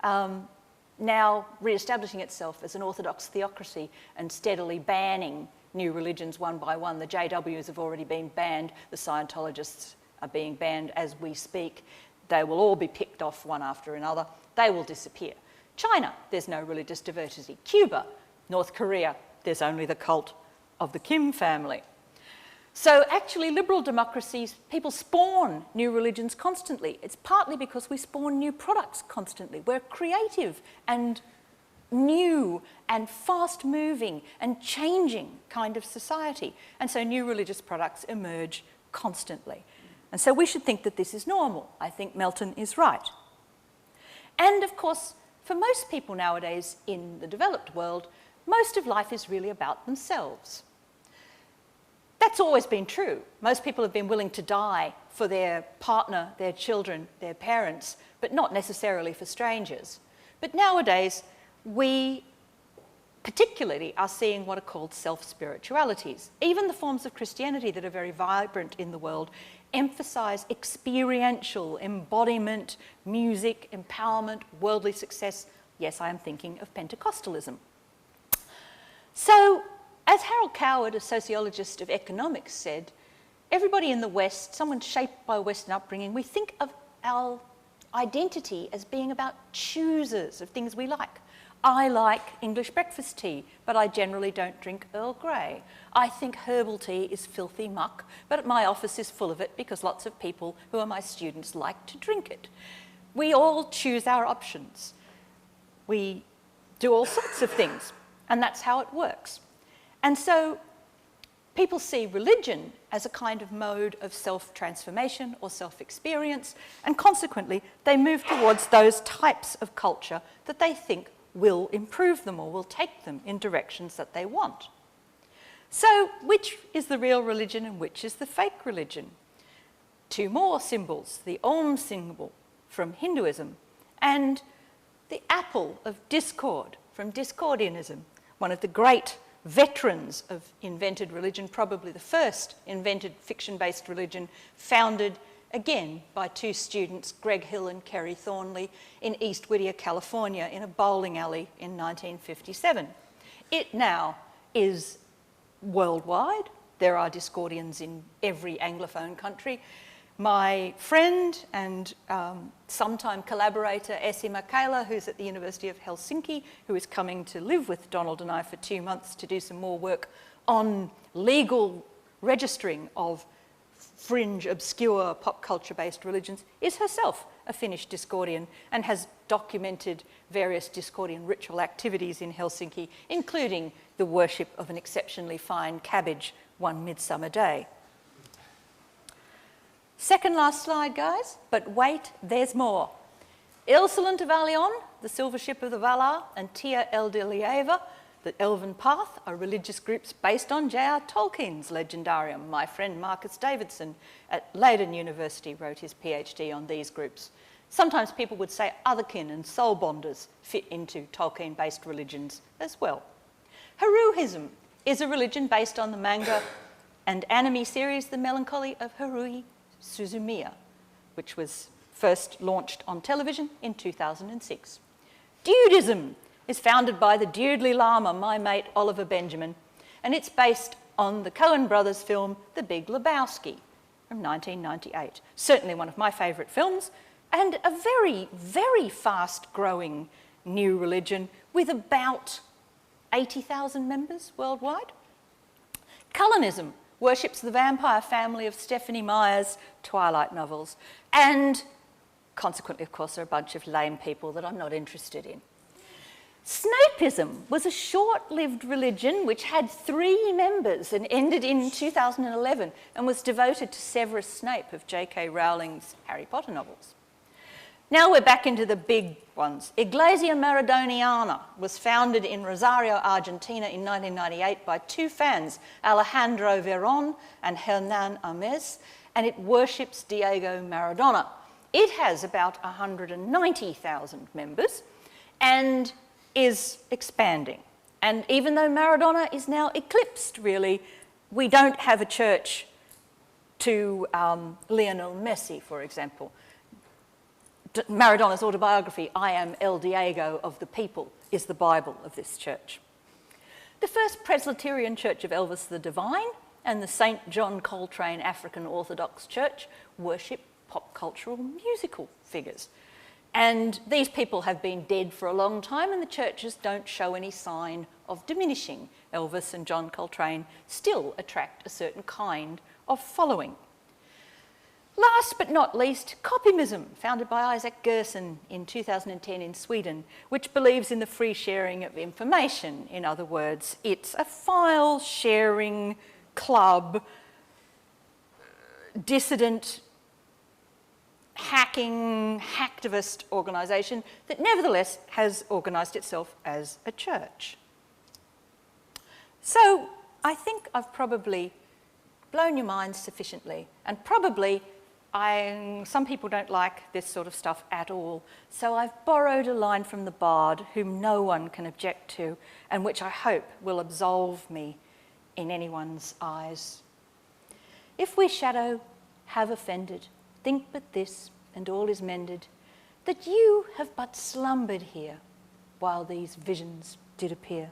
Speaker 2: now re-establishing itself as an orthodox theocracy and steadily banning new religions one by one. The JWs have already been banned. The Scientologists are being banned as we speak. They will all be picked off one after another. They will disappear. China, there's no religious diversity. Cuba, North Korea, there's only the cult of the Kim family. So actually, liberal democracies, people spawn new religions constantly. It's partly because we spawn new products constantly. We're creative and new and fast-moving and changing kind of society. And so new religious products emerge constantly. And so we should think that this is normal. I think Melton is right. And of course, for most people nowadays in the developed world, most of life is really about themselves. That's always been true. Most people have been willing to die for their partner, their children, their parents, but not necessarily for strangers. But nowadays, we particularly are seeing what are called self-spiritualities. Even the forms of Christianity that are very vibrant in the world emphasize experiential embodiment, music, empowerment, worldly success. Yes, I am thinking of Pentecostalism. So, as Harold Coward, a sociologist of economics, said, everybody in the West, someone shaped by Western upbringing, we think of our identity as being about choosers of things we like. I like English breakfast tea, but I generally don't drink Earl Grey. I think herbal tea is filthy muck, but my office is full of it because lots of people who are my students like to drink it. We all choose our options. We do all sorts of things, and that's how it works. And so people see religion as a kind of mode of self-transformation or self-experience, and consequently, they move towards those types of culture that they think will improve them or will take them in directions that they want. So, which is the real religion and which is the fake religion? Two more symbols, the Om symbol from Hinduism and the apple of discord from Discordianism, one of the great veterans of invented religion, probably the first invented fiction-based religion founded again by two students, Greg Hill and Kerry Thornley, in East Whittier, California, in a bowling alley in 1957. It now is worldwide. There are Discordians in every Anglophone country. My friend and sometime collaborator, Essi Michaela, who's at the University of Helsinki, who is coming to live with Donald and I for 2 months to do some more work on legal registering of fringe, obscure, pop culture-based religions, is herself a Finnish Discordian and has documented various Discordian ritual activities in Helsinki, including the worship of an exceptionally fine cabbage one midsummer day. Second last slide, guys, but wait, there's more. Ilseland of Alion, the silver ship of the Valar, and Tia Eldilieva, the Elven Path, are religious groups based on J.R. Tolkien's legendarium. My friend Marcus Davidson at Leiden University wrote his PhD on these groups. Sometimes people would say otherkin and soul bonders fit into Tolkien-based religions as well. Haruhism is a religion based on the manga and anime series The Melancholy of Haruhi Suzumiya, which was first launched on television in 2006. Dudism is founded by the Dudley Lama, my mate Oliver Benjamin, and it's based on the Coen brothers' film The Big Lebowski from 1998. Certainly one of my favourite films, and a very, very fast-growing new religion with about 80,000 members worldwide. Cullinism worships the vampire family of Stephanie Meyer's Twilight novels, and consequently, of course, there are a bunch of lame people that I'm not interested in. Snapeism was a short-lived religion which had 3 members and ended in 2011 and was devoted to Severus Snape of J.K. Rowling's Harry Potter novels. Now we're back into the big ones. Iglesia Maradoniana was founded in Rosario, Argentina in 1998 by 2 fans, Alejandro Veron and Hernan Ames, and it worships Diego Maradona. It has about 190,000 members and is expanding. And even though Maradona is now eclipsed, really, we don't have a church to Lionel Messi, for example. Maradona's autobiography, I Am El Diego of the People, is the Bible of this church. The First Presbyterian Church of Elvis the Divine and the St. John Coltrane African Orthodox Church worship pop cultural musical figures. And these people have been dead for a long time, and the churches don't show any sign of diminishing. Elvis and John Coltrane still attract a certain kind of following. Last but not least, copymism, founded by Isaac Gerson in 2010 in Sweden, which believes in the free sharing of information. In other words, it's a file-sharing club, dissident, hacking, hacktivist organisation that nevertheless has organised itself as a church. So I think I've probably blown your minds sufficiently, and probably some people don't like this sort of stuff at all, so I've borrowed a line from the bard whom no one can object to, and which I hope will absolve me in anyone's eyes. If we shadow have offended, think but this, and all is mended, that you have but slumbered here while these visions did appear.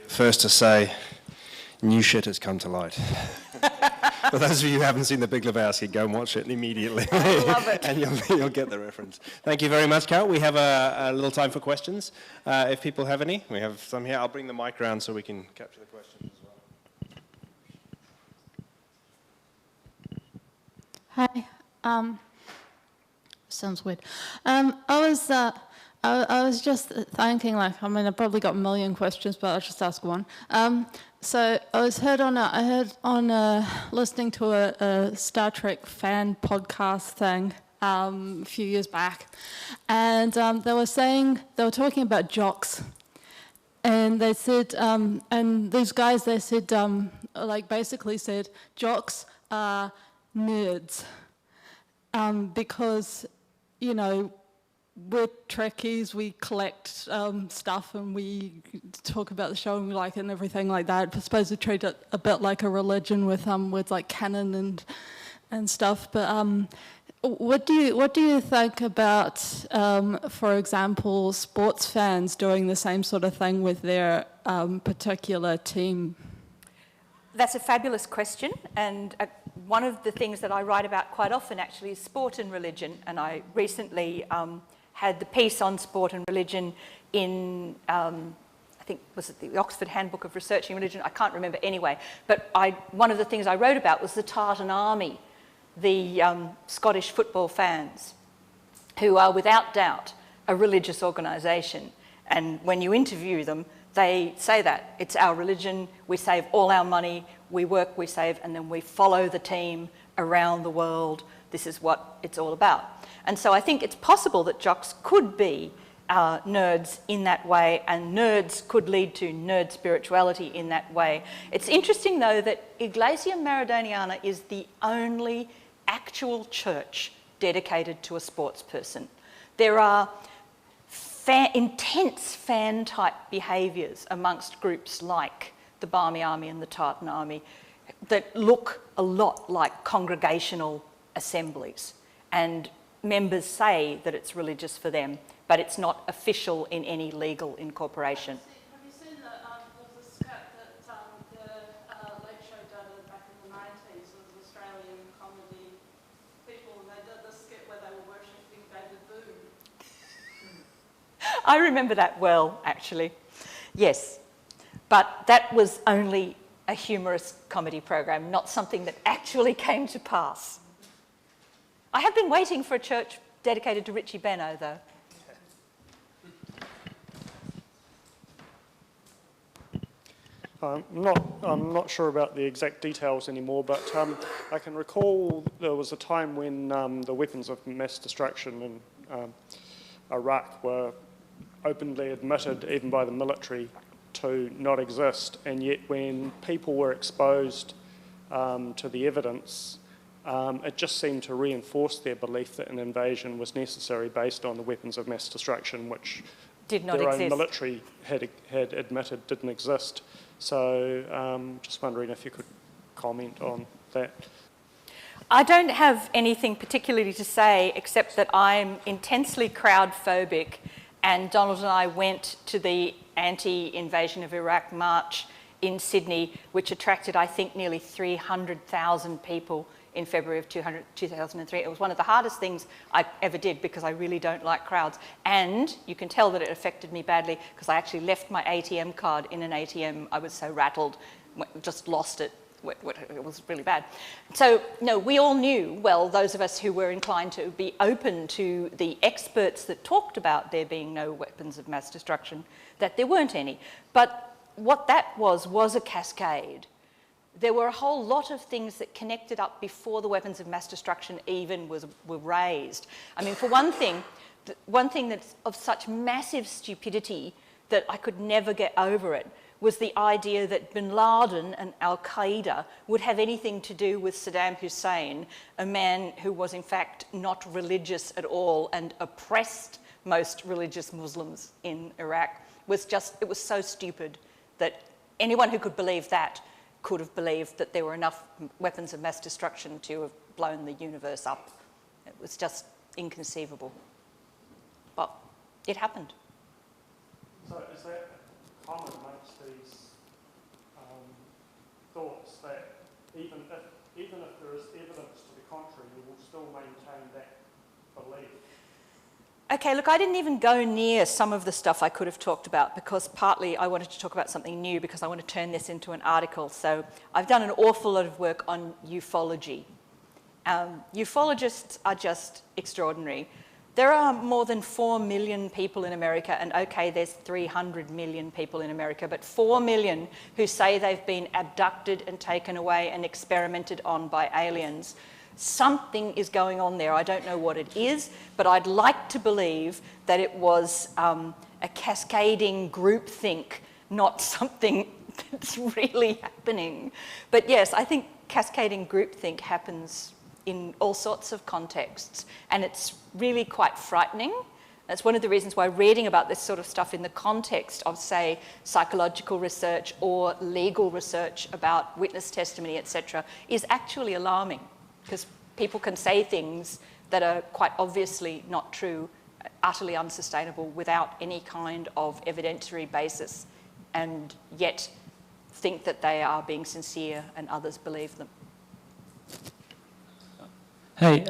Speaker 1: First to say, new shit has come to light. For those of you who haven't seen The Big Lebowski, go and watch it immediately.
Speaker 2: I love it.
Speaker 1: And you'll get the reference. Thank you very much, Carole. We have a little time for questions. If people have any, we have some here. I'll bring the mic around so we can capture the questions as well.
Speaker 3: Hi. Sounds weird. I was just thinking, I probably got a million questions, but I'll just ask one. So I heard listening to a Star Trek fan podcast thing a few years back, and they were talking about jocks, and they said, and these guys, they said, basically said, jocks are nerds, because, we're Trekkies, we collect stuff and we talk about the show and we like it and everything like that. I suppose we treat it a bit like a religion with words like canon and stuff. But what do you think about, for example, sports fans doing the same sort of thing with their particular team?
Speaker 2: That's a fabulous question, and one of the things that I write about quite often actually is sport and religion, and I recently had the piece on sport and religion in, I think, was it the Oxford Handbook of Researching Religion? I can't remember anyway, but one of the things I wrote about was the Tartan Army, the Scottish football fans, who are without doubt a religious organisation, and when you interview them, they say that it's our religion, we save all our money, we work, we save, and then we follow the team around the world. This is what it's all about. And so I think it's possible that jocks could be nerds in that way, and nerds could lead to nerd spirituality in that way. It's interesting, though, that Iglesia Maradoniana is the only actual church dedicated to a sports person. There are intense fan-type behaviours amongst groups like the Barmy Army and the Tartan Army that look a lot like congregational assemblies. And members say that it's religious for them, but it's not official in any legal incorporation.
Speaker 3: Have you seen there's a skit that the Late Show did back in the 90s with Australian comedy people, and they did this skit where they were worshipping David Boone?
Speaker 2: I remember that well, actually. Yes. But that was only a humorous comedy program, not something that actually came to pass. I have been waiting for a church dedicated to Richie Benno, though.
Speaker 4: I'm not sure about the exact details anymore, but I can recall there was a time when the weapons of mass destruction in Iraq were openly admitted, even by the military, to not exist, and yet when people were exposed to the evidence, it just seemed to reinforce their belief that an invasion was necessary based on the weapons of mass destruction, which
Speaker 2: did not
Speaker 4: their
Speaker 2: exist.
Speaker 4: own military had admitted didn't exist. So just wondering if you could comment on that.
Speaker 2: I don't have anything particularly to say except that I'm intensely crowd-phobic, and Donald and I went to the anti-invasion of Iraq march in Sydney, which attracted, I think, nearly 300,000 people in February of 2003. It was one of the hardest things I ever did because I really don't like crowds. And you can tell that it affected me badly because I actually left my ATM card in an ATM. I was so rattled, just lost it. It was really bad. So, no, we all knew, well, those of us who were inclined to be open to the experts that talked about there being no weapons of mass destruction, that there weren't any. But what that was a cascade. There were a whole lot of things that connected up before the weapons of mass destruction even were raised. I mean, for one thing that's of such massive stupidity that I could never get over it was the idea that bin Laden and al-Qaeda would have anything to do with Saddam Hussein, a man who was in fact not religious at all and oppressed most religious Muslims in Iraq. It was so stupid that anyone who could believe that could have believed that there were enough weapons of mass destruction to have blown the universe up. It was just inconceivable. But it happened.
Speaker 4: So is that common amongst these thoughts that even if there is evidence to the contrary, you will still maintain that belief?
Speaker 2: Okay, look, I didn't even go near some of the stuff I could have talked about because partly I wanted to talk about something new because I want to turn this into an article. So I've done an awful lot of work on ufology. Ufologists are just extraordinary. There are more than 4 million people in America, and okay, there's 300 million people in America, but 4 million who say they've been abducted and taken away and experimented on by aliens. Something is going on there. I don't know what it is, but I'd like to believe that it was a cascading groupthink, not something that's really happening. But yes, I think cascading groupthink happens in all sorts of contexts, and it's really quite frightening. That's one of the reasons why reading about this sort of stuff in the context of, say, psychological research or legal research about witness testimony, etc., is actually alarming, because people can say things that are quite obviously not true, utterly unsustainable, without any kind of evidentiary basis, and yet think that they are being sincere and others believe them.
Speaker 5: Hey,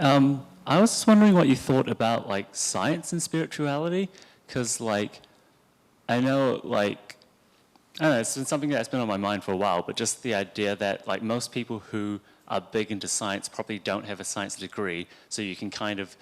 Speaker 5: I was just wondering what you thought about like science and spirituality, because like I know like I don't know, it's been something that's been on my mind for a while, but just the idea that like most people who are big into science probably don't have a science degree, so you can kind of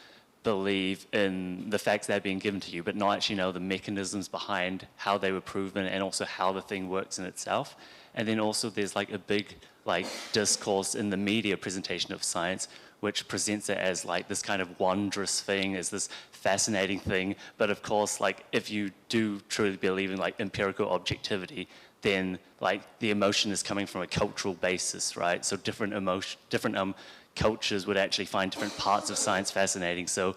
Speaker 5: believe in the facts that are being given to you, but not actually know the mechanisms behind how they were proven and also how the thing works in itself. And then also there's like a big like discourse in the media presentation of science, which presents it as like this kind of wondrous thing, as this fascinating thing. But of course, like if you do truly believe in like empirical objectivity, then like the emotion is coming from a cultural basis, right? So different cultures would actually find different parts of science fascinating. So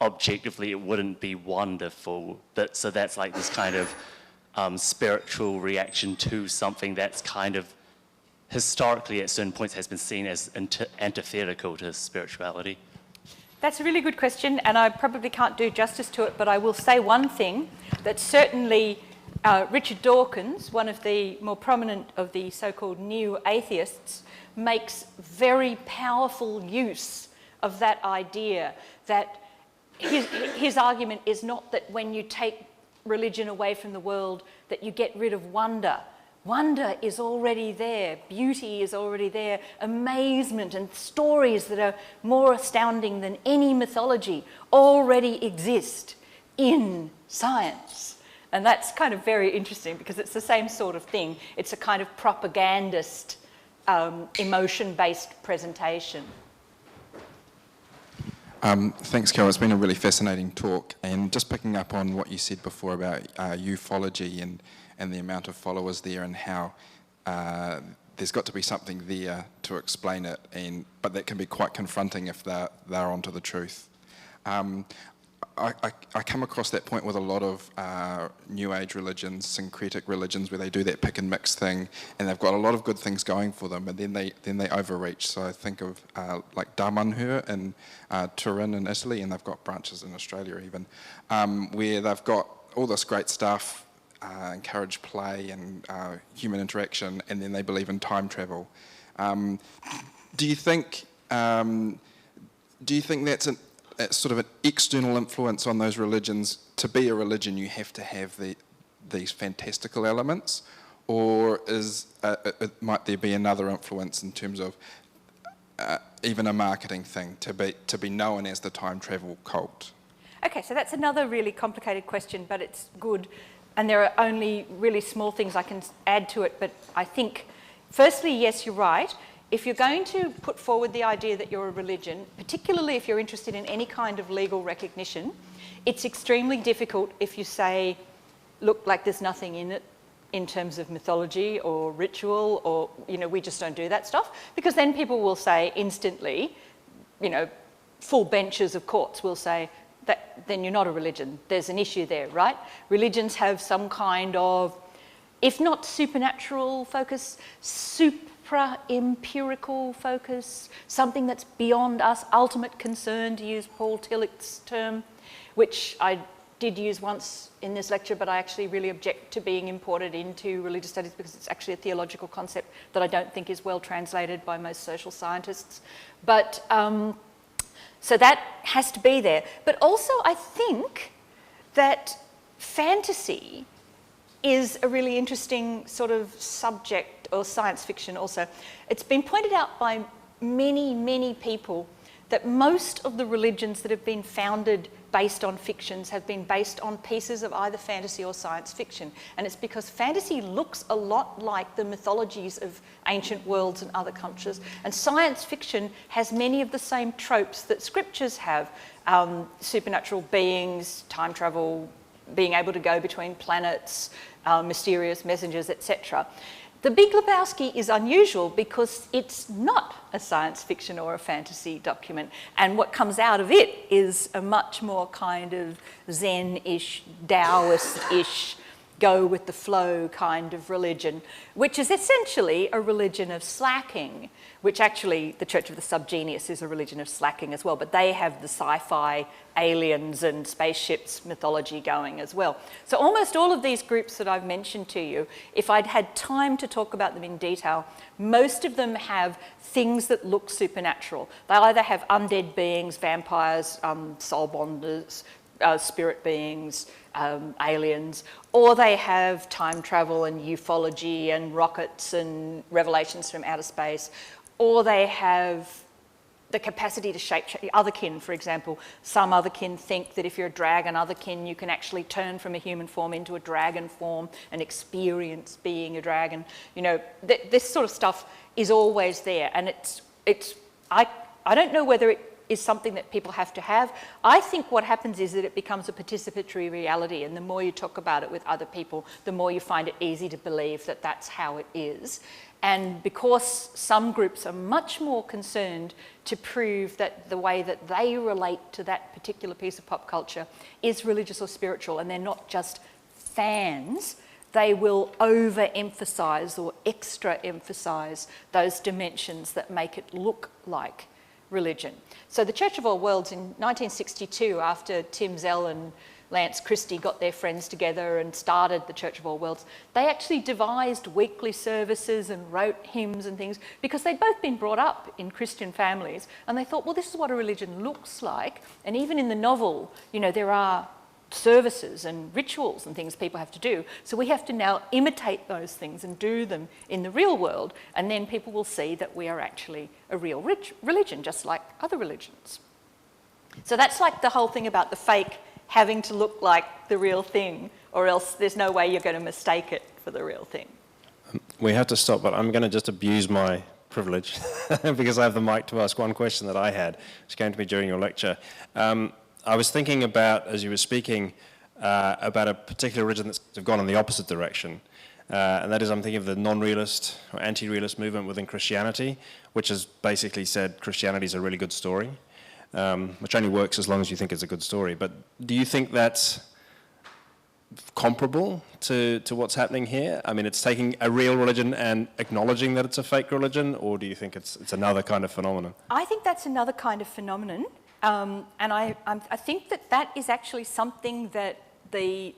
Speaker 5: objectively, it wouldn't be wonderful. But so that's like this kind of spiritual reaction to something that's kind of historically at certain points has been seen as antithetical to spirituality.
Speaker 2: That's a really good question, and I probably can't do justice to it, but I will say one thing, that certainly Richard Dawkins, one of the more prominent of the so-called new atheists, makes very powerful use of that idea, that his argument is not that when you take religion away from the world that you get rid of wonder. Wonder is already there, beauty is already there, amazement and stories that are more astounding than any mythology already exist in science. And that's kind of very interesting, because it's the same sort of thing. It's a kind of propagandist, emotion-based presentation.
Speaker 6: Thanks, Carole. It's been a really fascinating talk. And just picking up on what you said before about ufology and the amount of followers there, and how there's got to be something there to explain it, but that can be quite confronting if they're onto the truth. I come across that point with a lot of New Age religions, syncretic religions, where they do that pick and mix thing, and they've got a lot of good things going for them, and then they overreach. So I think of like Damanhur in Turin in Italy, and they've got branches in Australia even, where they've got all this great stuff, encourage play and human interaction, and then they believe in time travel. Do you think that's sort of an external influence on those religions? To be a religion, you have to have these fantastical elements, or might there be another influence in terms of even a marketing thing, to be known as the time travel cult?
Speaker 2: Okay, so that's another really complicated question, but it's good. And there are only really small things I can add to it, but I think, firstly, yes, you're right. If you're going to put forward the idea that you're a religion, particularly if you're interested in any kind of legal recognition, it's extremely difficult if you say, look, like there's nothing in it in terms of mythology or ritual, or, we just don't do that stuff. Because then people will say instantly, full benches of courts will say, that then you're not a religion. There's an issue there, right? Religions have some kind of, if not supernatural focus, supra-empirical focus, something that's beyond us, ultimate concern, to use Paul Tillich's term, which I did use once in this lecture, but I actually really object to being imported into religious studies, because it's actually a theological concept that I don't think is well translated by most social scientists. But so that has to be there. But also I think that fantasy is a really interesting sort of subject, or science fiction also. It's been pointed out by many, many people that most of the religions that have been founded based on fictions have been based on pieces of either fantasy or science fiction. And it's because fantasy looks a lot like the mythologies of ancient worlds and other cultures. And science fiction has many of the same tropes that scriptures have. Supernatural beings, time travel, being able to go between planets, mysterious messengers, etc. The Big Lebowski is unusual because it's not a science fiction or a fantasy document, and what comes out of it is a much more kind of Zen-ish, Taoist-ish, go with the flow kind of religion, which is essentially a religion of slacking, which actually the Church of the Subgenius is a religion of slacking as well, but they have the sci-fi aliens and spaceships mythology going as well. So almost all of these groups that I've mentioned to you, if I'd had time to talk about them in detail, most of them have things that look supernatural. They either have undead beings, vampires, soul bonders, spirit beings, aliens, or they have time travel and ufology and rockets and revelations from outer space, or they have the capacity to shape otherkin, for example. Some otherkin think that if you're a dragon otherkin, you can actually turn from a human form into a dragon form and experience being a dragon. You know, this sort of stuff is always there, and I don't know whether it is something that people have to have. I think what happens is that it becomes a participatory reality, and the more you talk about it with other people, the more you find it easy to believe that that's how it is. And because some groups are much more concerned to prove that the way that they relate to that particular piece of pop culture is religious or spiritual, and they're not just fans, they will overemphasize or extra emphasize those dimensions that make it look like religion. So the Church of All Worlds in 1962, after Tim Zell and Lance Christie got their friends together and started the Church of All Worlds, they actually devised weekly services and wrote hymns and things because they'd both been brought up in Christian families, and they thought, well, this is what a religion looks like. And even in the novel, you know, there are services and rituals and things people have to do. So we have to now imitate those things and do them in the real world, and then people will see that we are actually a real religion, just like other religions. So that's like the whole thing about the fake having to look like the real thing, or else there's no way you're going to mistake it for the real thing.
Speaker 1: We have to stop, but I'm going to just abuse my privilege because I have the mic to ask one question that I had, which came to me during your lecture. I was thinking about, as you were speaking, about a particular religion that's gone in the opposite direction. And that is, I'm thinking of the non-realist or anti-realist movement within Christianity, which has basically said Christianity is a really good story, which only works as long as you think it's a good story. But do you think that's comparable to what's happening here? I mean, it's taking a real religion and acknowledging that it's a fake religion, or do you think it's another kind of phenomenon?
Speaker 2: I think that's another kind of phenomenon. And I think that is actually something that the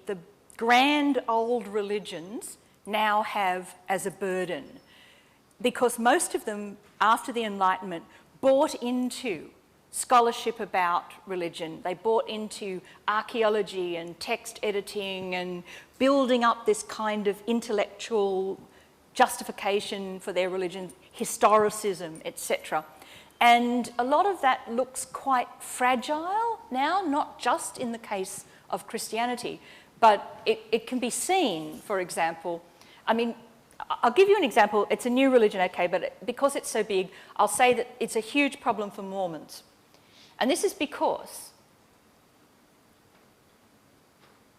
Speaker 2: grand old religions now have as a burden, because most of them, after the Enlightenment, bought into scholarship about religion. They bought into archaeology and text editing and building up this kind of intellectual justification for their religion, historicism, etc. And a lot of that looks quite fragile now, not just in the case of Christianity, but it can be seen, for example. I mean, I'll give you an example. It's a new religion, okay, but because it's so big, I'll say that it's a huge problem for Mormons. And this is because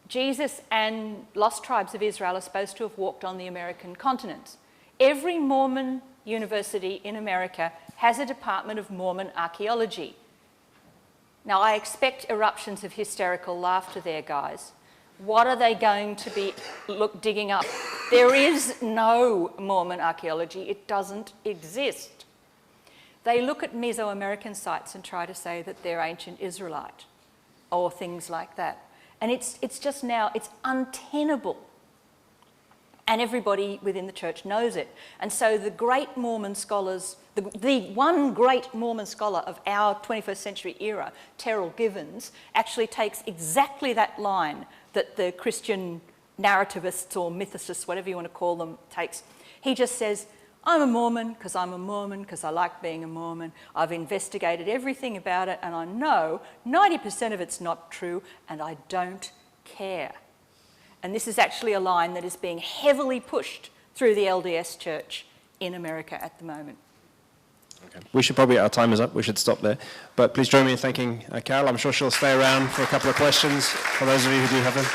Speaker 2: Jesus and lost tribes of Israel are supposed to have walked on the American continent. Every Mormon university in America has a department of Mormon archaeology. Now, I expect eruptions of hysterical laughter there, guys. What are they going to be digging up? There is no Mormon archaeology. It doesn't exist. They look at Mesoamerican sites and try to say that they're ancient Israelite or things like that. And it's just now, it's untenable. And everybody within the church knows it. And so the great Mormon scholars, the one great Mormon scholar of our 21st century era, Terrell Givens, actually takes exactly that line that the Christian narrativists or mythicists, whatever you want to call them, takes. He just says, I'm a Mormon because I'm a Mormon because I like being a Mormon. I've investigated everything about it and I know 90% of it's not true and I don't care. And this is actually a line that is being heavily pushed through the LDS Church in America at the moment.
Speaker 1: Okay. We should probably, our time is up, we should stop there. But please join me in thanking Carole. I'm sure she'll stay around for a couple of questions for those of you who do have them.